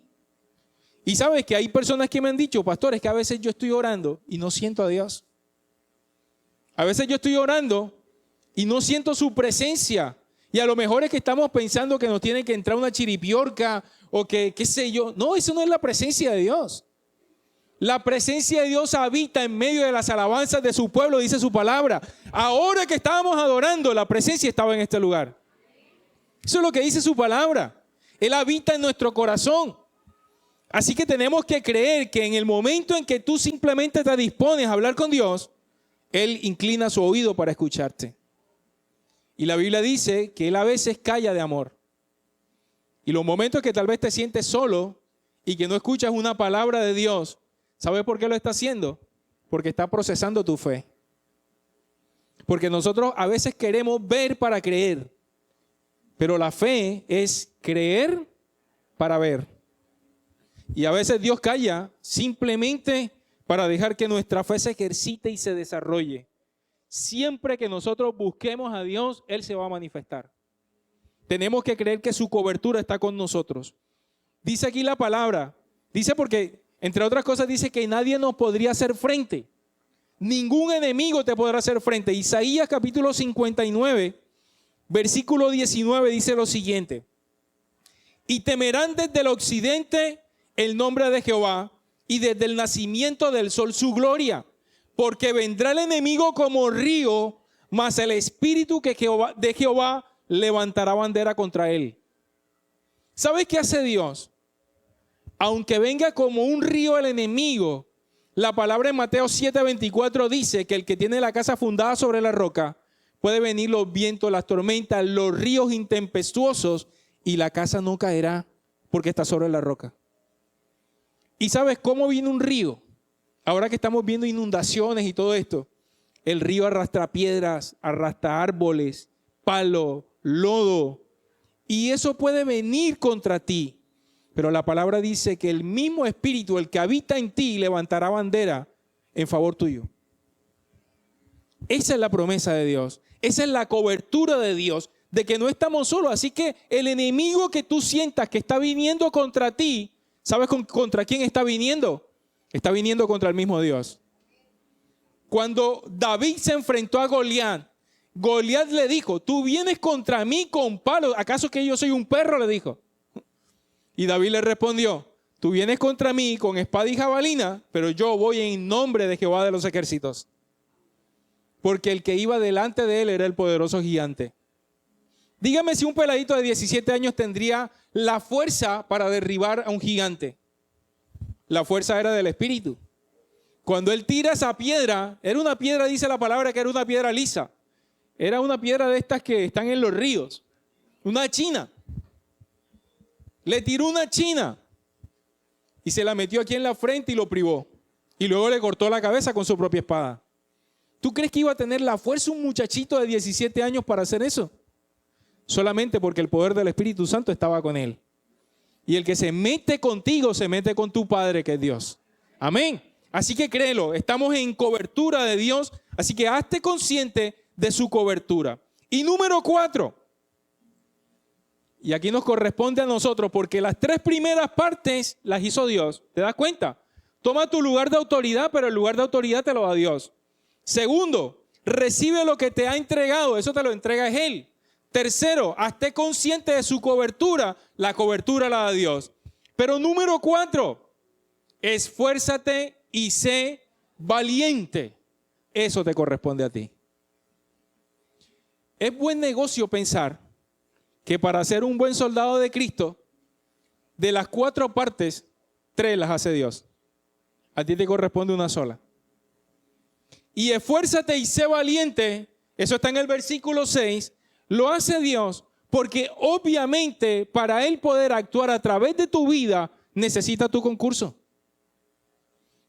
Y sabes que hay personas que me han dicho: pastor, es que a veces yo estoy orando y no siento a Dios. A veces yo estoy orando y no siento su presencia. Y a lo mejor es que estamos pensando que nos tiene que entrar una chiripiorca o que qué sé yo. No, eso no es la presencia de Dios. La presencia de Dios habita en medio de las alabanzas de su pueblo, dice su palabra. Ahora que estábamos adorando, la presencia estaba en este lugar. Eso es lo que dice su palabra. Él habita en nuestro corazón. Así que tenemos que creer que en el momento en que tú simplemente te dispones a hablar con Dios, Él inclina su oído para escucharte. Y la Biblia dice que Él a veces calla de amor. Y los momentos que tal vez te sientes solo y que no escuchas una palabra de Dios, ¿sabes por qué lo está haciendo? Porque está procesando tu fe. Porque nosotros a veces queremos ver para creer. Pero la fe es creer para ver. Y a veces Dios calla simplemente para dejar que nuestra fe se ejercite y se desarrolle. Siempre que nosotros busquemos a Dios, Él se va a manifestar. Tenemos que creer que su cobertura está con nosotros. Dice aquí la palabra, dice porque, entre otras cosas, dice que nadie nos podría hacer frente. Ningún enemigo te podrá hacer frente. Isaías capítulo 59, versículo 19 dice lo siguiente: y temerán desde el occidente el nombre de Jehová, y desde el nacimiento del sol su gloria, porque vendrá el enemigo como río, mas el espíritu de Jehová levantará bandera contra él. ¿Sabes qué hace Dios? Aunque venga como un río el enemigo, la palabra en Mateo 7:24 dice que el que tiene la casa fundada sobre la roca, puede venir los vientos, las tormentas, los ríos intempestuosos, y la casa no caerá porque está sobre la roca. ¿Y sabes cómo viene un río? Ahora que estamos viendo inundaciones y todo esto, el río arrastra piedras, arrastra árboles, palo, lodo, y eso puede venir contra ti. Pero la palabra dice que el mismo espíritu, el que habita en ti, levantará bandera en favor tuyo. Esa es la promesa de Dios. Esa es la cobertura de Dios, de que no estamos solos. Así que el enemigo que tú sientas que está viniendo contra ti, ¿sabes contra quién está viniendo? Está viniendo contra el mismo Dios. Cuando David se enfrentó a Goliat, Goliat le dijo: tú vienes contra mí con palos, ¿acaso que yo soy un perro? Le dijo. Y David le respondió: tú vienes contra mí con espada y jabalina, pero yo voy en nombre de Jehová de los ejércitos. Porque el que iba delante de él era el poderoso gigante. Dígame si un peladito de 17 años tendría la fuerza para derribar a un gigante. La fuerza era del espíritu. Cuando él tira esa piedra, era una piedra, dice la palabra, que era una piedra lisa. Era una piedra de estas que están en los ríos. Una china. Le tiró una china y se la metió aquí en la frente y lo privó. Y luego le cortó la cabeza con su propia espada. ¿Tú crees que iba a tener la fuerza un muchachito de 17 años para hacer eso? Solamente porque el poder del Espíritu Santo estaba con él. Y el que se mete contigo, se mete con tu Padre, que es Dios. Amén. Así que créelo, estamos en cobertura de Dios. Así que hazte consciente de su cobertura. Y número 4, y aquí nos corresponde a nosotros, porque las 3 primeras partes las hizo Dios. ¿Te das cuenta? Toma tu lugar de autoridad, pero el lugar de autoridad te lo da Dios. Segundo, recibe lo que te ha entregado, eso te lo entrega Él. Tercero, hazte consciente de su cobertura, la cobertura la da Dios. Pero número 4, esfuérzate y sé valiente. Eso te corresponde a ti. Es buen negocio pensar que para ser un buen soldado de Cristo, de las 4 partes, 3 las hace Dios. A ti te corresponde una sola. Y esfuérzate y sé valiente, eso está en el versículo 6, lo hace Dios porque obviamente para Él poder actuar a través de tu vida necesita tu concurso.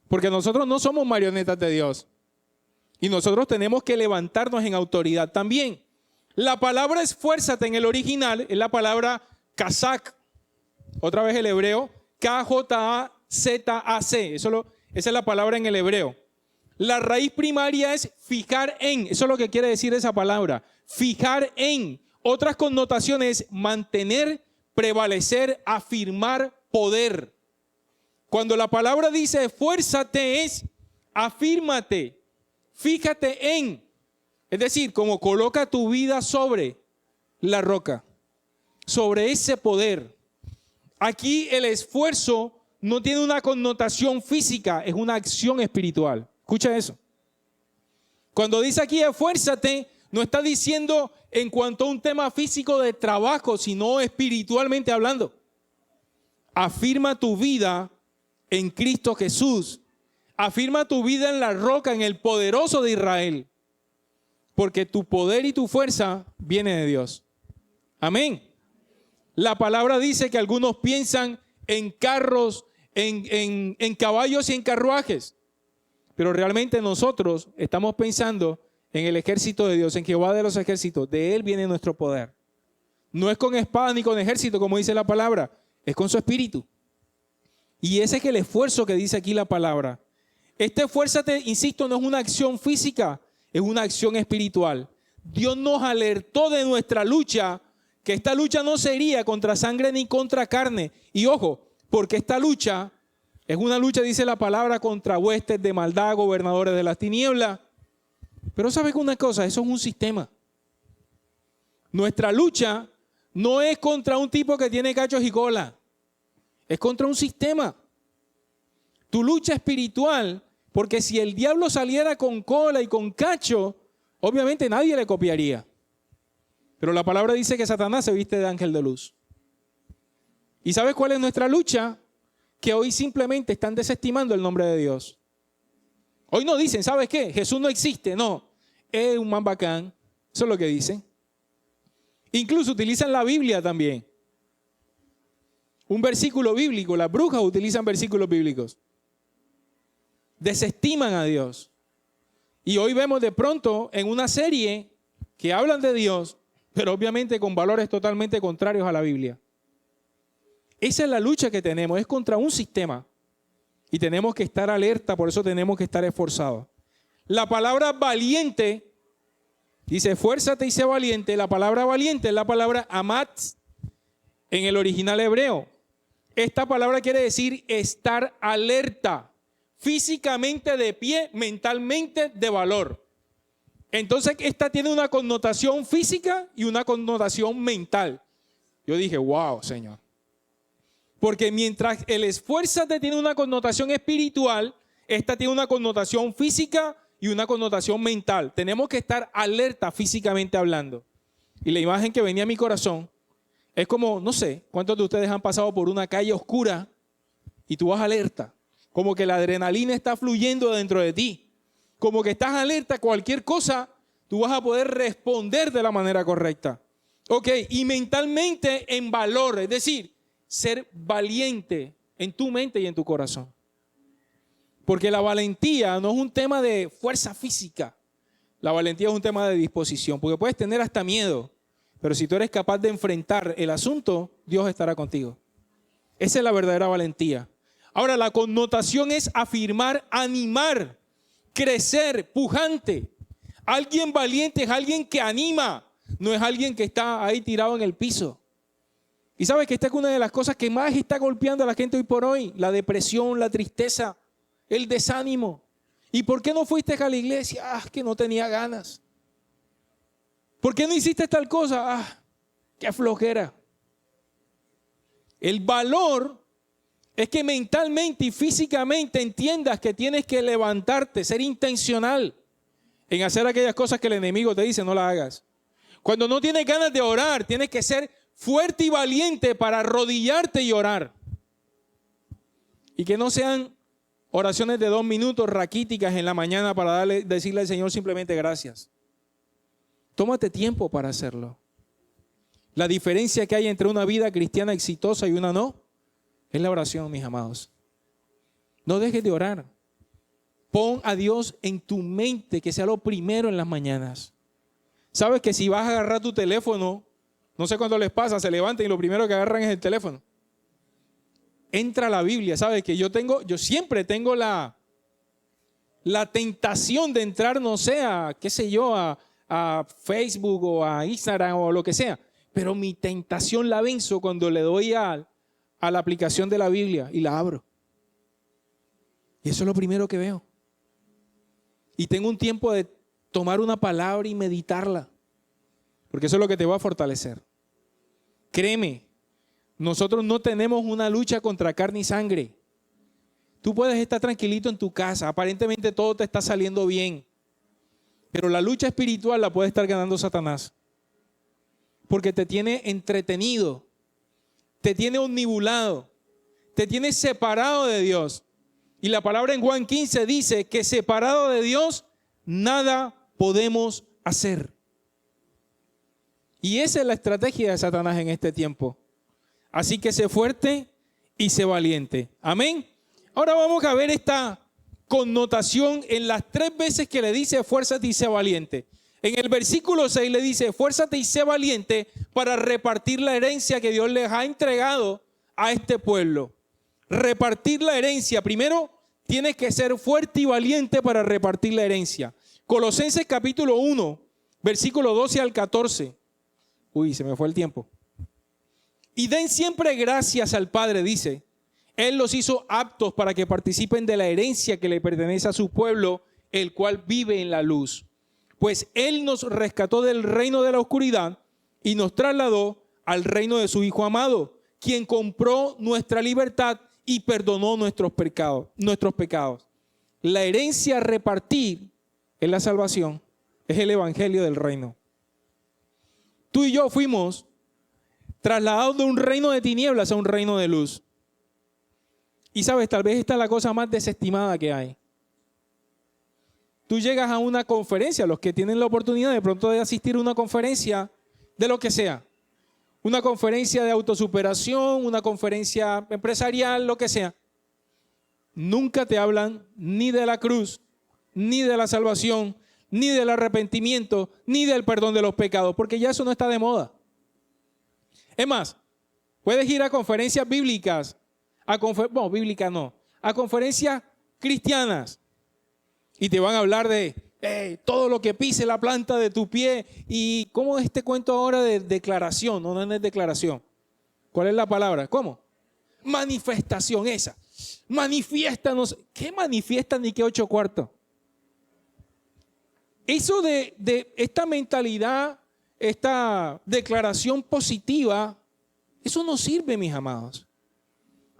Porque nosotros no somos marionetas de Dios. Y nosotros tenemos que levantarnos en autoridad también. La palabra esfuérzate en el original es la palabra kazak. Otra vez el hebreo, K-J-A-Z-A-C. Esa es la palabra en el hebreo. La raíz primaria es fijar en. Eso es lo que quiere decir esa palabra. Fijar en. Otras connotaciones, mantener, prevalecer, afirmar, poder. Cuando la palabra dice esfuérzate es afírmate, fíjate en. Es decir, como coloca tu vida sobre la roca, sobre ese poder. Aquí el esfuerzo no tiene una connotación física, es una acción espiritual. Escucha eso. Cuando dice aquí esfuérzate, no está diciendo en cuanto a un tema físico de trabajo, sino espiritualmente hablando. Afirma tu vida en Cristo Jesús. Afirma tu vida en la roca, en el poderoso de Israel. Porque tu poder y tu fuerza viene de Dios. Amén. La palabra dice que algunos piensan en carros, en caballos y en carruajes. Pero realmente nosotros estamos pensando en el ejército de Dios, en Jehová de los ejércitos. De Él viene nuestro poder. No es con espada ni con ejército, como dice la palabra. Es con su espíritu. Y ese es el esfuerzo que dice aquí la palabra. Este esfuérzate, insisto, no es una acción física, es una acción espiritual. Dios nos alertó de nuestra lucha, que esta lucha no sería contra sangre ni contra carne. Y ojo, porque esta lucha es una lucha, dice la palabra, contra huestes de maldad, gobernadores de las tinieblas. Pero ¿sabes una cosa? Eso es un sistema. Nuestra lucha no es contra un tipo que tiene cachos y cola. Es contra un sistema. Tu lucha espiritual, porque si el diablo saliera con cola y con cacho, obviamente nadie le copiaría. Pero la palabra dice que Satanás se viste de ángel de luz. ¿Y sabes cuál es nuestra lucha? Que hoy simplemente están desestimando el nombre de Dios. Hoy no dicen, ¿sabes qué? Jesús no existe. No, es un man bacán. Eso es lo que dicen. Incluso utilizan la Biblia también. Un versículo bíblico. Las brujas utilizan versículos bíblicos. Desestiman a Dios. Y hoy vemos de pronto en una serie que hablan de Dios, pero obviamente con valores totalmente contrarios a la Biblia. Esa es la lucha que tenemos, es contra un sistema. Y tenemos que estar alerta, por eso tenemos que estar esforzados. La palabra valiente, dice esfuérzate y sé valiente. La palabra valiente es la palabra amatz en el original hebreo. Esta palabra quiere decir estar alerta, físicamente de pie, mentalmente de valor. Entonces esta tiene una connotación física y una connotación mental. Yo dije, wow, Señor. Porque mientras el esfuérzate tiene una connotación espiritual, esta tiene una connotación física y una connotación mental. Tenemos que estar alerta físicamente hablando. Y la imagen que venía a mi corazón es como, no sé, ¿cuántos de ustedes han pasado por una calle oscura y tú vas alerta? Como que la adrenalina está fluyendo dentro de ti. Como que estás alerta a cualquier cosa, tú vas a poder responder de la manera correcta. Ok, y mentalmente en valor, es decir, ser valiente en tu mente y en tu corazón. Porque la valentía no es un tema de fuerza física. La valentía es un tema de disposición. Porque puedes tener hasta miedo, pero si tú eres capaz de enfrentar el asunto, Dios estará contigo. Esa es la verdadera valentía. Ahora, la connotación es afirmar, animar, crecer, pujante. Alguien valiente es alguien que anima, no es alguien que está ahí tirado en el piso. Y sabes que esta es una de las cosas que más está golpeando a la gente hoy por hoy, la depresión, la tristeza, el desánimo. ¿Y por qué no fuiste a la iglesia? Que no tenía ganas. ¿Por qué no hiciste tal cosa? Qué flojera. El valor es que mentalmente y físicamente entiendas que tienes que levantarte, ser intencional en hacer aquellas cosas que el enemigo te dice no las hagas. Cuando no tienes ganas de orar, tienes que ser fuerte y valiente para arrodillarte y orar. Y que no sean oraciones de 2 minutos raquíticas en la mañana para decirle al Señor simplemente gracias. Tómate tiempo para hacerlo. La diferencia que hay entre una vida cristiana exitosa y una no es la oración, mis amados. No dejes de orar. Pon a Dios en tu mente, que sea lo primero en las mañanas. Sabes que si vas a agarrar tu teléfono, no sé cuándo les pasa, se levantan y lo primero que agarran es el teléfono. Entra a la Biblia, sabes que yo siempre tengo la tentación de entrar, no sé, a Facebook o a Instagram o lo que sea. Pero mi tentación la venzo cuando le doy a la aplicación de la Biblia y la abro. Y eso es lo primero que veo. Y tengo un tiempo de tomar una palabra y meditarla. Porque eso es lo que te va a fortalecer. Créeme, nosotros no tenemos una lucha contra carne y sangre. Tú puedes estar tranquilito en tu casa, aparentemente todo te está saliendo bien. Pero la lucha espiritual la puede estar ganando Satanás. Porque te tiene entretenido, te tiene omnibulado, te tiene separado de Dios. Y la palabra en Juan 15 dice que separado de Dios, nada podemos hacer. Y esa es la estrategia de Satanás en este tiempo. Así que sé fuerte y sé valiente. Amén. Ahora vamos a ver esta connotación en las 3 veces que le dice esfuérzate y sé valiente. En el versículo 6 le dice esfuérzate y sé valiente para repartir la herencia que Dios les ha entregado a este pueblo. Repartir la herencia. Primero tienes que ser fuerte y valiente para repartir la herencia. Colosenses capítulo 1, versículo 12 al 14. Uy, se me fue el tiempo. Y den siempre gracias al Padre, dice. Él los hizo aptos para que participen de la herencia que le pertenece a su pueblo, el cual vive en la luz. Pues Él nos rescató del reino de la oscuridad y nos trasladó al reino de su Hijo amado, quien compró nuestra libertad y perdonó nuestros pecados. La herencia a repartir en la salvación es el evangelio del reino. Tú y yo fuimos trasladados de un reino de tinieblas a un reino de luz. Y sabes, tal vez esta es la cosa más desestimada que hay. Tú llegas a una conferencia, los que tienen la oportunidad de pronto de asistir a una conferencia de lo que sea. Una conferencia de autosuperación, una conferencia empresarial, lo que sea. Nunca te hablan ni de la cruz, ni de la salvación, ni del arrepentimiento, ni del perdón de los pecados, porque ya eso no está de moda. Es más, puedes ir a conferencias bíblicas, a conferencias cristianas, y te van a hablar de todo lo que pise la planta de tu pie. ¿Y cómo es este cuento ahora de declaración? No es declaración. ¿Cuál es la palabra? ¿Cómo? Manifestación, esa. Manifiéstanos. ¿Qué manifiesta ni qué 8 cuartos? Eso de esta mentalidad, esta declaración positiva, eso no sirve, mis amados.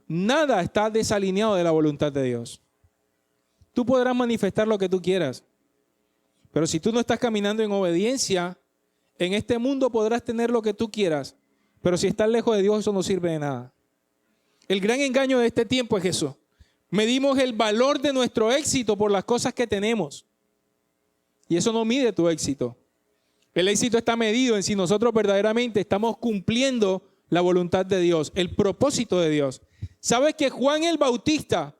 Nada está desalineado de la voluntad de Dios. Tú podrás manifestar lo que tú quieras, pero si tú no estás caminando en obediencia, en este mundo podrás tener lo que tú quieras, pero si estás lejos de Dios, eso no sirve de nada. El gran engaño de este tiempo es eso. Medimos el valor de nuestro éxito por las cosas que tenemos. Y eso no mide tu éxito. El éxito está medido en si nosotros verdaderamente estamos cumpliendo la voluntad de Dios, el propósito de Dios. ¿Sabes que Juan el Bautista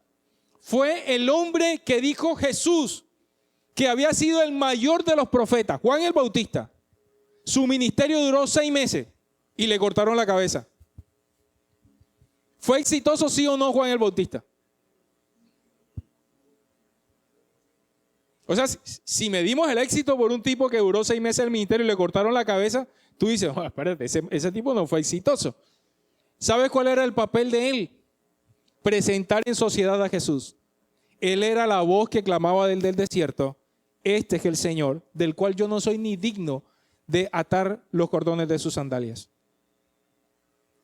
fue el hombre que dijo Jesús que había sido el mayor de los profetas? Juan el Bautista. Su ministerio duró 6 meses y le cortaron la cabeza. ¿Fue exitoso sí o no Juan el Bautista? O sea, si medimos el éxito por un tipo que duró 6 meses en el ministerio y le cortaron la cabeza, tú dices, oh, espérate, ese tipo no fue exitoso. ¿Sabes cuál era el papel de él? Presentar en sociedad a Jesús. Él era la voz que clamaba del desierto. Este es el Señor, del cual yo no soy ni digno de atar los cordones de sus sandalias.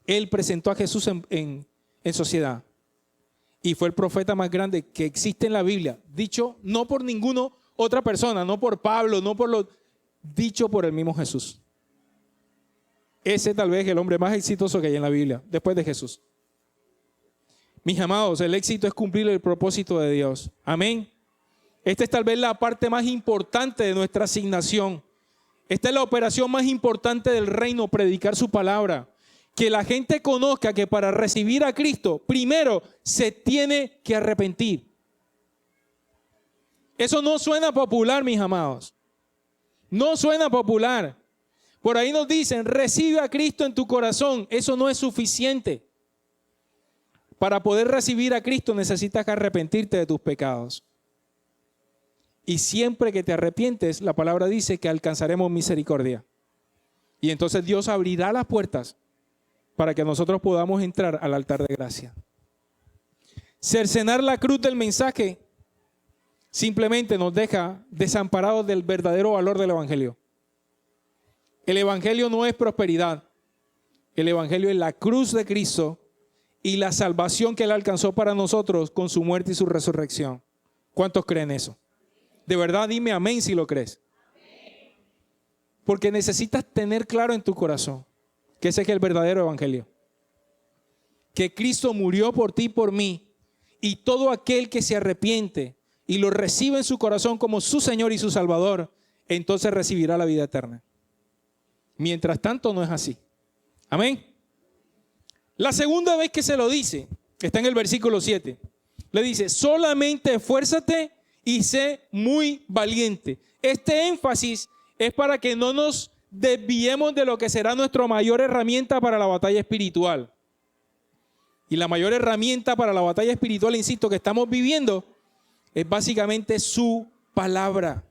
Él presentó a Jesús en sociedad. Y fue el profeta más grande que existe en la Biblia. Dicho no por ninguna otra persona, no por Pablo, dicho por el mismo Jesús. Ese tal vez es el hombre más exitoso que hay en la Biblia, después de Jesús. Mis amados, el éxito es cumplir el propósito de Dios. Amén. Esta es tal vez la parte más importante de nuestra asignación. Esta es la operación más importante del reino, predicar su palabra. Que la gente conozca que para recibir a Cristo, primero se tiene que arrepentir. Eso no suena popular, mis amados. No suena popular. Por ahí nos dicen, recibe a Cristo en tu corazón. Eso no es suficiente. Para poder recibir a Cristo necesitas arrepentirte de tus pecados. Y siempre que te arrepientes, la palabra dice que alcanzaremos misericordia. Y entonces Dios abrirá las puertas para que nosotros podamos entrar al altar de gracia. Cercenar la cruz del mensaje simplemente nos deja desamparados del verdadero valor del Evangelio. El Evangelio no es prosperidad. El Evangelio es la cruz de Cristo y la salvación que Él alcanzó para nosotros con su muerte y su resurrección. ¿Cuántos creen eso? De verdad, dime amén si lo crees. Porque necesitas tener claro en tu corazón que ese es el verdadero evangelio. Que Cristo murió por ti y por mí. Y todo aquel que se arrepiente y lo recibe en su corazón como su Señor y su Salvador, entonces recibirá la vida eterna. Mientras tanto no es así. Amén. La segunda vez que se lo dice, está en el versículo 7. Le dice, solamente esfuérzate y sé muy valiente. Este énfasis es para que no nos desviemos de lo que será nuestra mayor herramienta para la batalla espiritual. Y la mayor herramienta para la batalla espiritual, insisto, que estamos viviendo, es básicamente su palabra.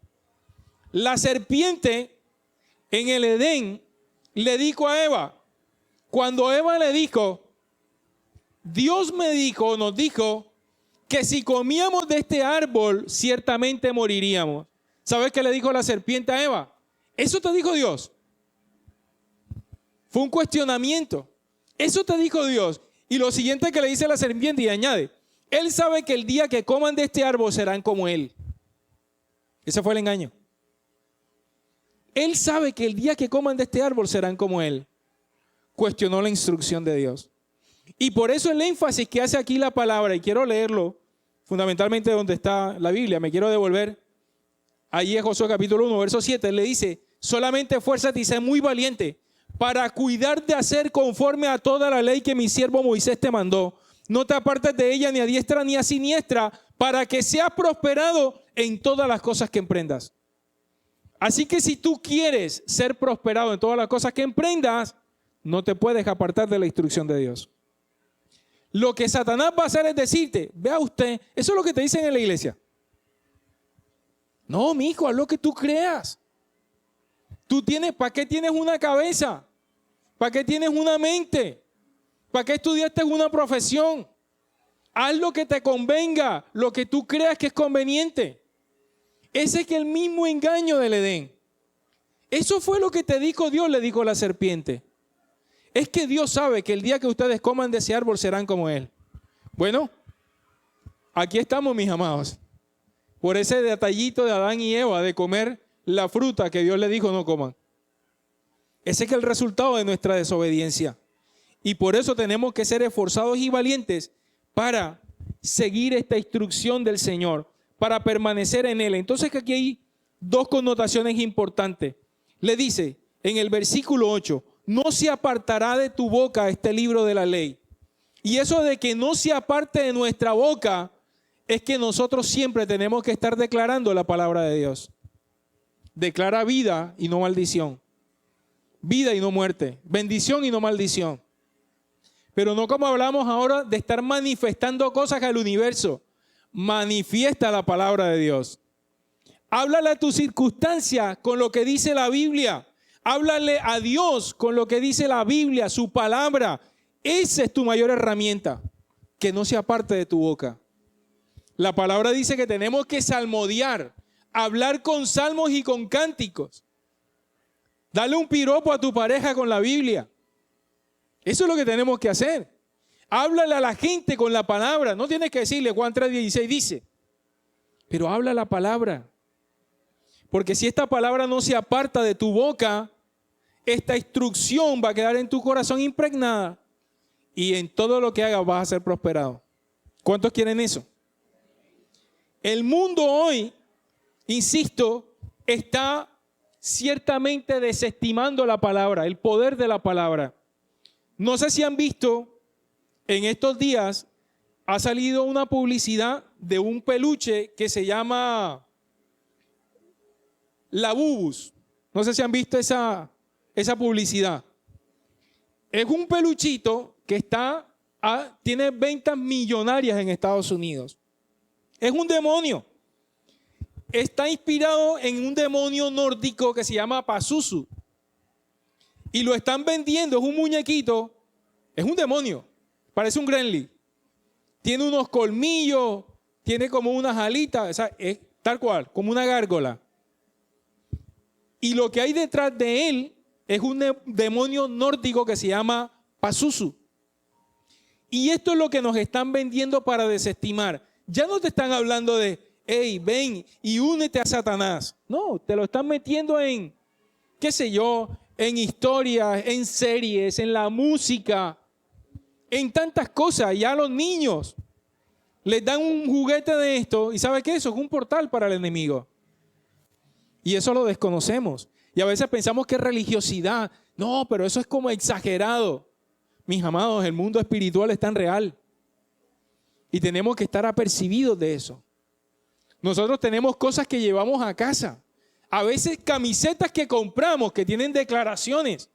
La serpiente en el Edén le dijo a Eva, cuando Eva le dijo, Dios nos dijo, que si comíamos de este árbol, ciertamente moriríamos. ¿Sabes qué le dijo la serpiente a Eva? Eso te dijo Dios. Fue un cuestionamiento. Eso te dijo Dios. Y lo siguiente que le dice la serpiente y añade, Él sabe que el día que coman de este árbol serán como Él. Ese fue el engaño. Él sabe que el día que coman de este árbol serán como Él. Cuestionó la instrucción de Dios. Y por eso el énfasis que hace aquí la palabra, y quiero leerlo fundamentalmente donde está la Biblia, me quiero devolver. Ahí en Josué capítulo 1, verso 7, le dice, solamente esfuérzate y sé muy valiente para cuidar de hacer conforme a toda la ley que mi siervo Moisés te mandó. No te apartes de ella ni a diestra ni a siniestra, para que seas prosperado en todas las cosas que emprendas. Así que si tú quieres ser prosperado en todas las cosas que emprendas, no te puedes apartar de la instrucción de Dios. Lo que Satanás va a hacer es decirte, vea usted, eso es lo que te dicen en la iglesia. No, mi hijo, haz lo que tú creas. ¿Para qué tienes una cabeza? ¿Para qué tienes una mente? ¿Para qué estudiaste una profesión? Haz lo que te convenga, lo que tú creas que es conveniente. Ese es el mismo engaño del Edén. Eso fue lo que te dijo Dios, le dijo la serpiente. Es que Dios sabe que el día que ustedes coman de ese árbol serán como Él. Bueno, aquí estamos, mis amados. Por ese detallito de Adán y Eva de comer la fruta que Dios les dijo no coman. Ese es el resultado de nuestra desobediencia. Y por eso tenemos que ser esforzados y valientes para seguir esta instrucción del Señor, para permanecer en Él. Entonces aquí hay dos connotaciones importantes. Le dice en el versículo 8, no se apartará de tu boca este libro de la ley. Y eso de que no se aparte de nuestra boca es que nosotros siempre tenemos que estar declarando la palabra de Dios. Declara vida y no maldición. Vida y no muerte. Bendición y no maldición. Pero no como hablamos ahora de estar manifestando cosas al universo. Manifiesta la palabra de Dios. Háblale a tu circunstancia con lo que dice la Biblia. Háblale a Dios con lo que dice la Biblia, su palabra. Esa es tu mayor herramienta, que no sea parte de tu boca. La palabra dice que tenemos que salmodiar, hablar con salmos y con cánticos. Dale un piropo a tu pareja con la Biblia. Eso es lo que tenemos que hacer. Háblale a la gente con la palabra. No tienes que decirle Juan 3:16 dice, pero habla la palabra. Porque si esta palabra no se aparta de tu boca, esta instrucción va a quedar en tu corazón impregnada y en todo lo que hagas vas a ser prosperado. ¿Cuántos quieren eso? El mundo hoy, insisto, está ciertamente desestimando la palabra, el poder de la palabra. No sé si han visto, en estos días ha salido una publicidad de un peluche que se llama Labubus. No sé si han visto esa publicidad. Es un peluchito que tiene ventas millonarias en Estados Unidos. Es un demonio. Está inspirado en un demonio nórdico que se llama Pazuzu. Y lo están vendiendo, es un muñequito, es un demonio, parece un gremlin. Tiene unos colmillos, tiene como unas alitas, o sea, es tal cual, como una gárgola. Y lo que hay detrás de él es un demonio nórdico que se llama Pazuzu. Y esto es lo que nos están vendiendo para desestimar. Ya no te están hablando de, hey, ven y únete a Satanás. No, te lo están metiendo en, qué sé yo, en historias, en series, en la música, en tantas cosas. Ya a los niños les dan un juguete de esto y ¿sabe qué? Eso es un portal para el enemigo. Y eso lo desconocemos. Y a veces pensamos que es religiosidad. No, pero eso es como exagerado. Mis amados, el mundo espiritual es tan real. Y tenemos que estar apercibidos de eso. Nosotros tenemos cosas que llevamos a casa. A veces camisetas que compramos que tienen declaraciones.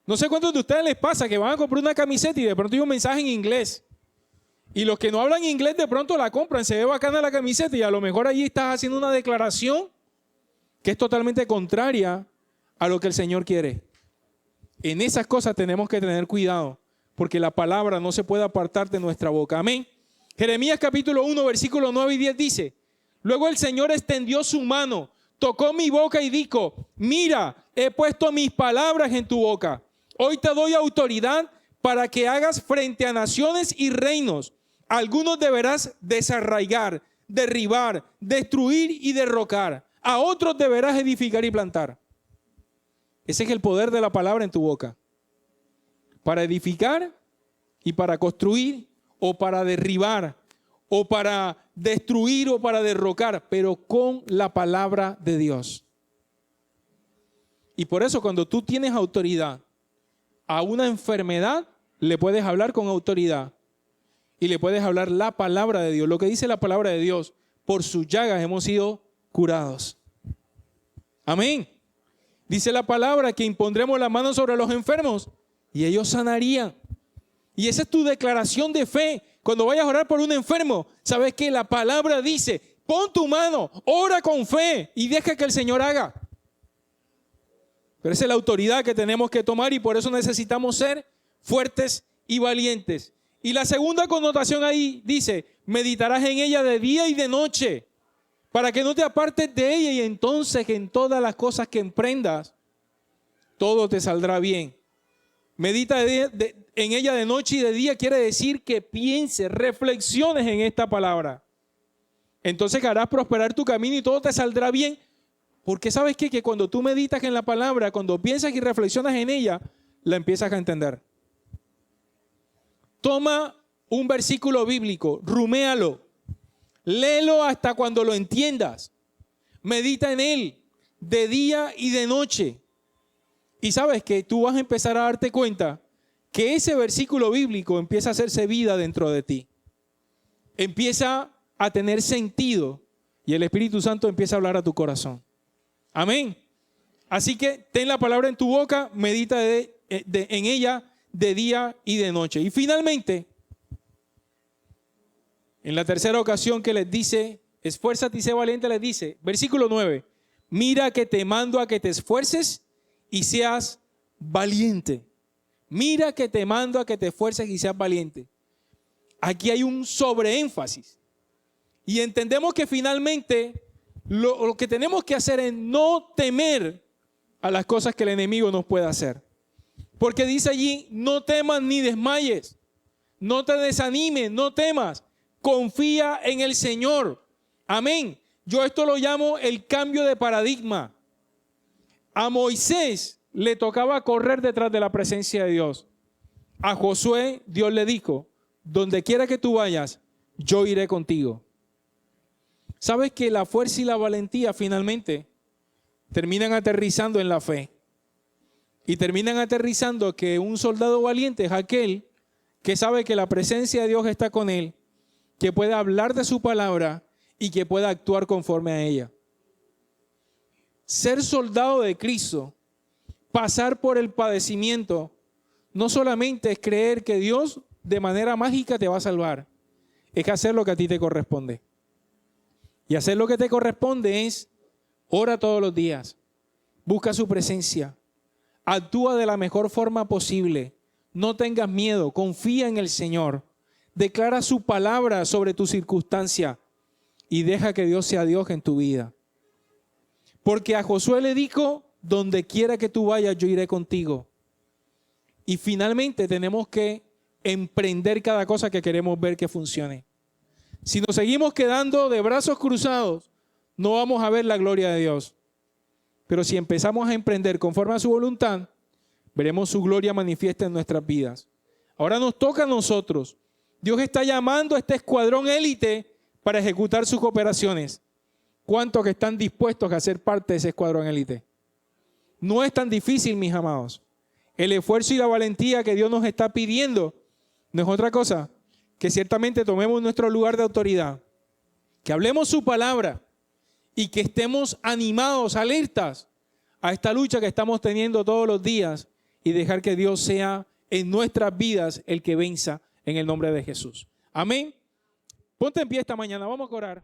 No sé cuántos de ustedes les pasa que van a comprar una camiseta y de pronto hay un mensaje en inglés. Y los que no hablan inglés de pronto la compran, se ve bacana la camiseta y a lo mejor allí estás haciendo una declaración que es totalmente contraria a lo que el Señor quiere. En esas cosas tenemos que tener cuidado, porque la palabra no se puede apartar de nuestra boca. Amén. Jeremías capítulo 1, versículos 9 y 10 dice, luego el Señor extendió su mano, tocó mi boca y dijo, mira, he puesto mis palabras en tu boca. Hoy te doy autoridad para que hagas frente a naciones y reinos. Algunos deberás desarraigar, derribar, destruir y derrocar. A otros deberás edificar y plantar. Ese es el poder de la palabra en tu boca. Para edificar y para construir o para derribar o para destruir o para derrocar, pero con la palabra de Dios. Y por eso cuando tú tienes autoridad a una enfermedad, le puedes hablar con autoridad y le puedes hablar la palabra de Dios. Lo que dice la palabra de Dios, por sus llagas hemos sido curados. Amén. Dice la palabra que impondremos la mano sobre los enfermos y ellos sanarían. Y esa es tu declaración de fe. Cuando vayas a orar por un enfermo, sabes que la palabra dice, pon tu mano, ora con fe y deja que el Señor haga. Pero esa es la autoridad que tenemos que tomar y por eso necesitamos ser fuertes y valientes. Y la segunda connotación ahí dice, meditarás en ella de día y de noche, para que no te apartes de ella y entonces en todas las cosas que emprendas, todo te saldrá bien. Medita en ella de noche y de día quiere decir que pienses, reflexiones en esta palabra. Entonces harás prosperar tu camino y todo te saldrá bien. Porque ¿sabes qué? Que cuando tú meditas en la palabra, cuando piensas y reflexionas en ella, la empiezas a entender. Toma un versículo bíblico, ruméalo, léelo hasta cuando lo entiendas. Medita en él de día y de noche. Y sabes que tú vas a empezar a darte cuenta que ese versículo bíblico empieza a hacerse vida dentro de ti. Empieza a tener sentido y el Espíritu Santo empieza a hablar a tu corazón. Amén. Así que ten la palabra en tu boca, medita en ella de día y de noche. Y finalmente, en la tercera ocasión que les dice esfuérzate y sé valiente, les dice, versículo 9, mira que te mando a que te esfuerces y seas valiente. Mira que te mando a que te esfuerces y seas valiente. Aquí hay un sobreénfasis. Y entendemos que finalmente lo que tenemos que hacer es no temer a las cosas que el enemigo nos pueda hacer. Porque dice allí, no temas ni desmayes, no te desanimes, no temas, confía en el Señor. Amén. Yo esto lo llamo el cambio de paradigma. A Moisés le tocaba correr detrás de la presencia de Dios. A Josué Dios le dijo, donde quiera que tú vayas, yo iré contigo. ¿Sabes que la fuerza y la valentía finalmente terminan aterrizando en la fe? Y terminan aterrizando que un soldado valiente es aquel que sabe que la presencia de Dios está con él, que puede hablar de su palabra y que pueda actuar conforme a ella. Ser soldado de Cristo, pasar por el padecimiento, no solamente es creer que Dios de manera mágica te va a salvar, es que hacer lo que a ti te corresponde. Y hacer lo que te corresponde es, ora todos los días, busca su presencia, actúa de la mejor forma posible, no tengas miedo, confía en el Señor, declara su palabra sobre tu circunstancia y deja que Dios sea Dios en tu vida. Porque a Josué le dijo, donde quiera que tú vayas, yo iré contigo. Y finalmente tenemos que emprender cada cosa que queremos ver que funcione. Si nos seguimos quedando de brazos cruzados, no vamos a ver la gloria de Dios. Pero si empezamos a emprender conforme a su voluntad, veremos su gloria manifiesta en nuestras vidas. Ahora nos toca a nosotros. Dios está llamando a este escuadrón élite para ejecutar sus operaciones. ¿Cuántos que están dispuestos a ser parte de ese escuadrón élite? No es tan difícil, mis amados. El esfuerzo y la valentía que Dios nos está pidiendo no es otra cosa que ciertamente tomemos nuestro lugar de autoridad, que hablemos su palabra y que estemos animados, alertas a esta lucha que estamos teniendo todos los días y dejar que Dios sea en nuestras vidas el que venza en el nombre de Jesús. Amén. Ponte en pie esta mañana, vamos a orar.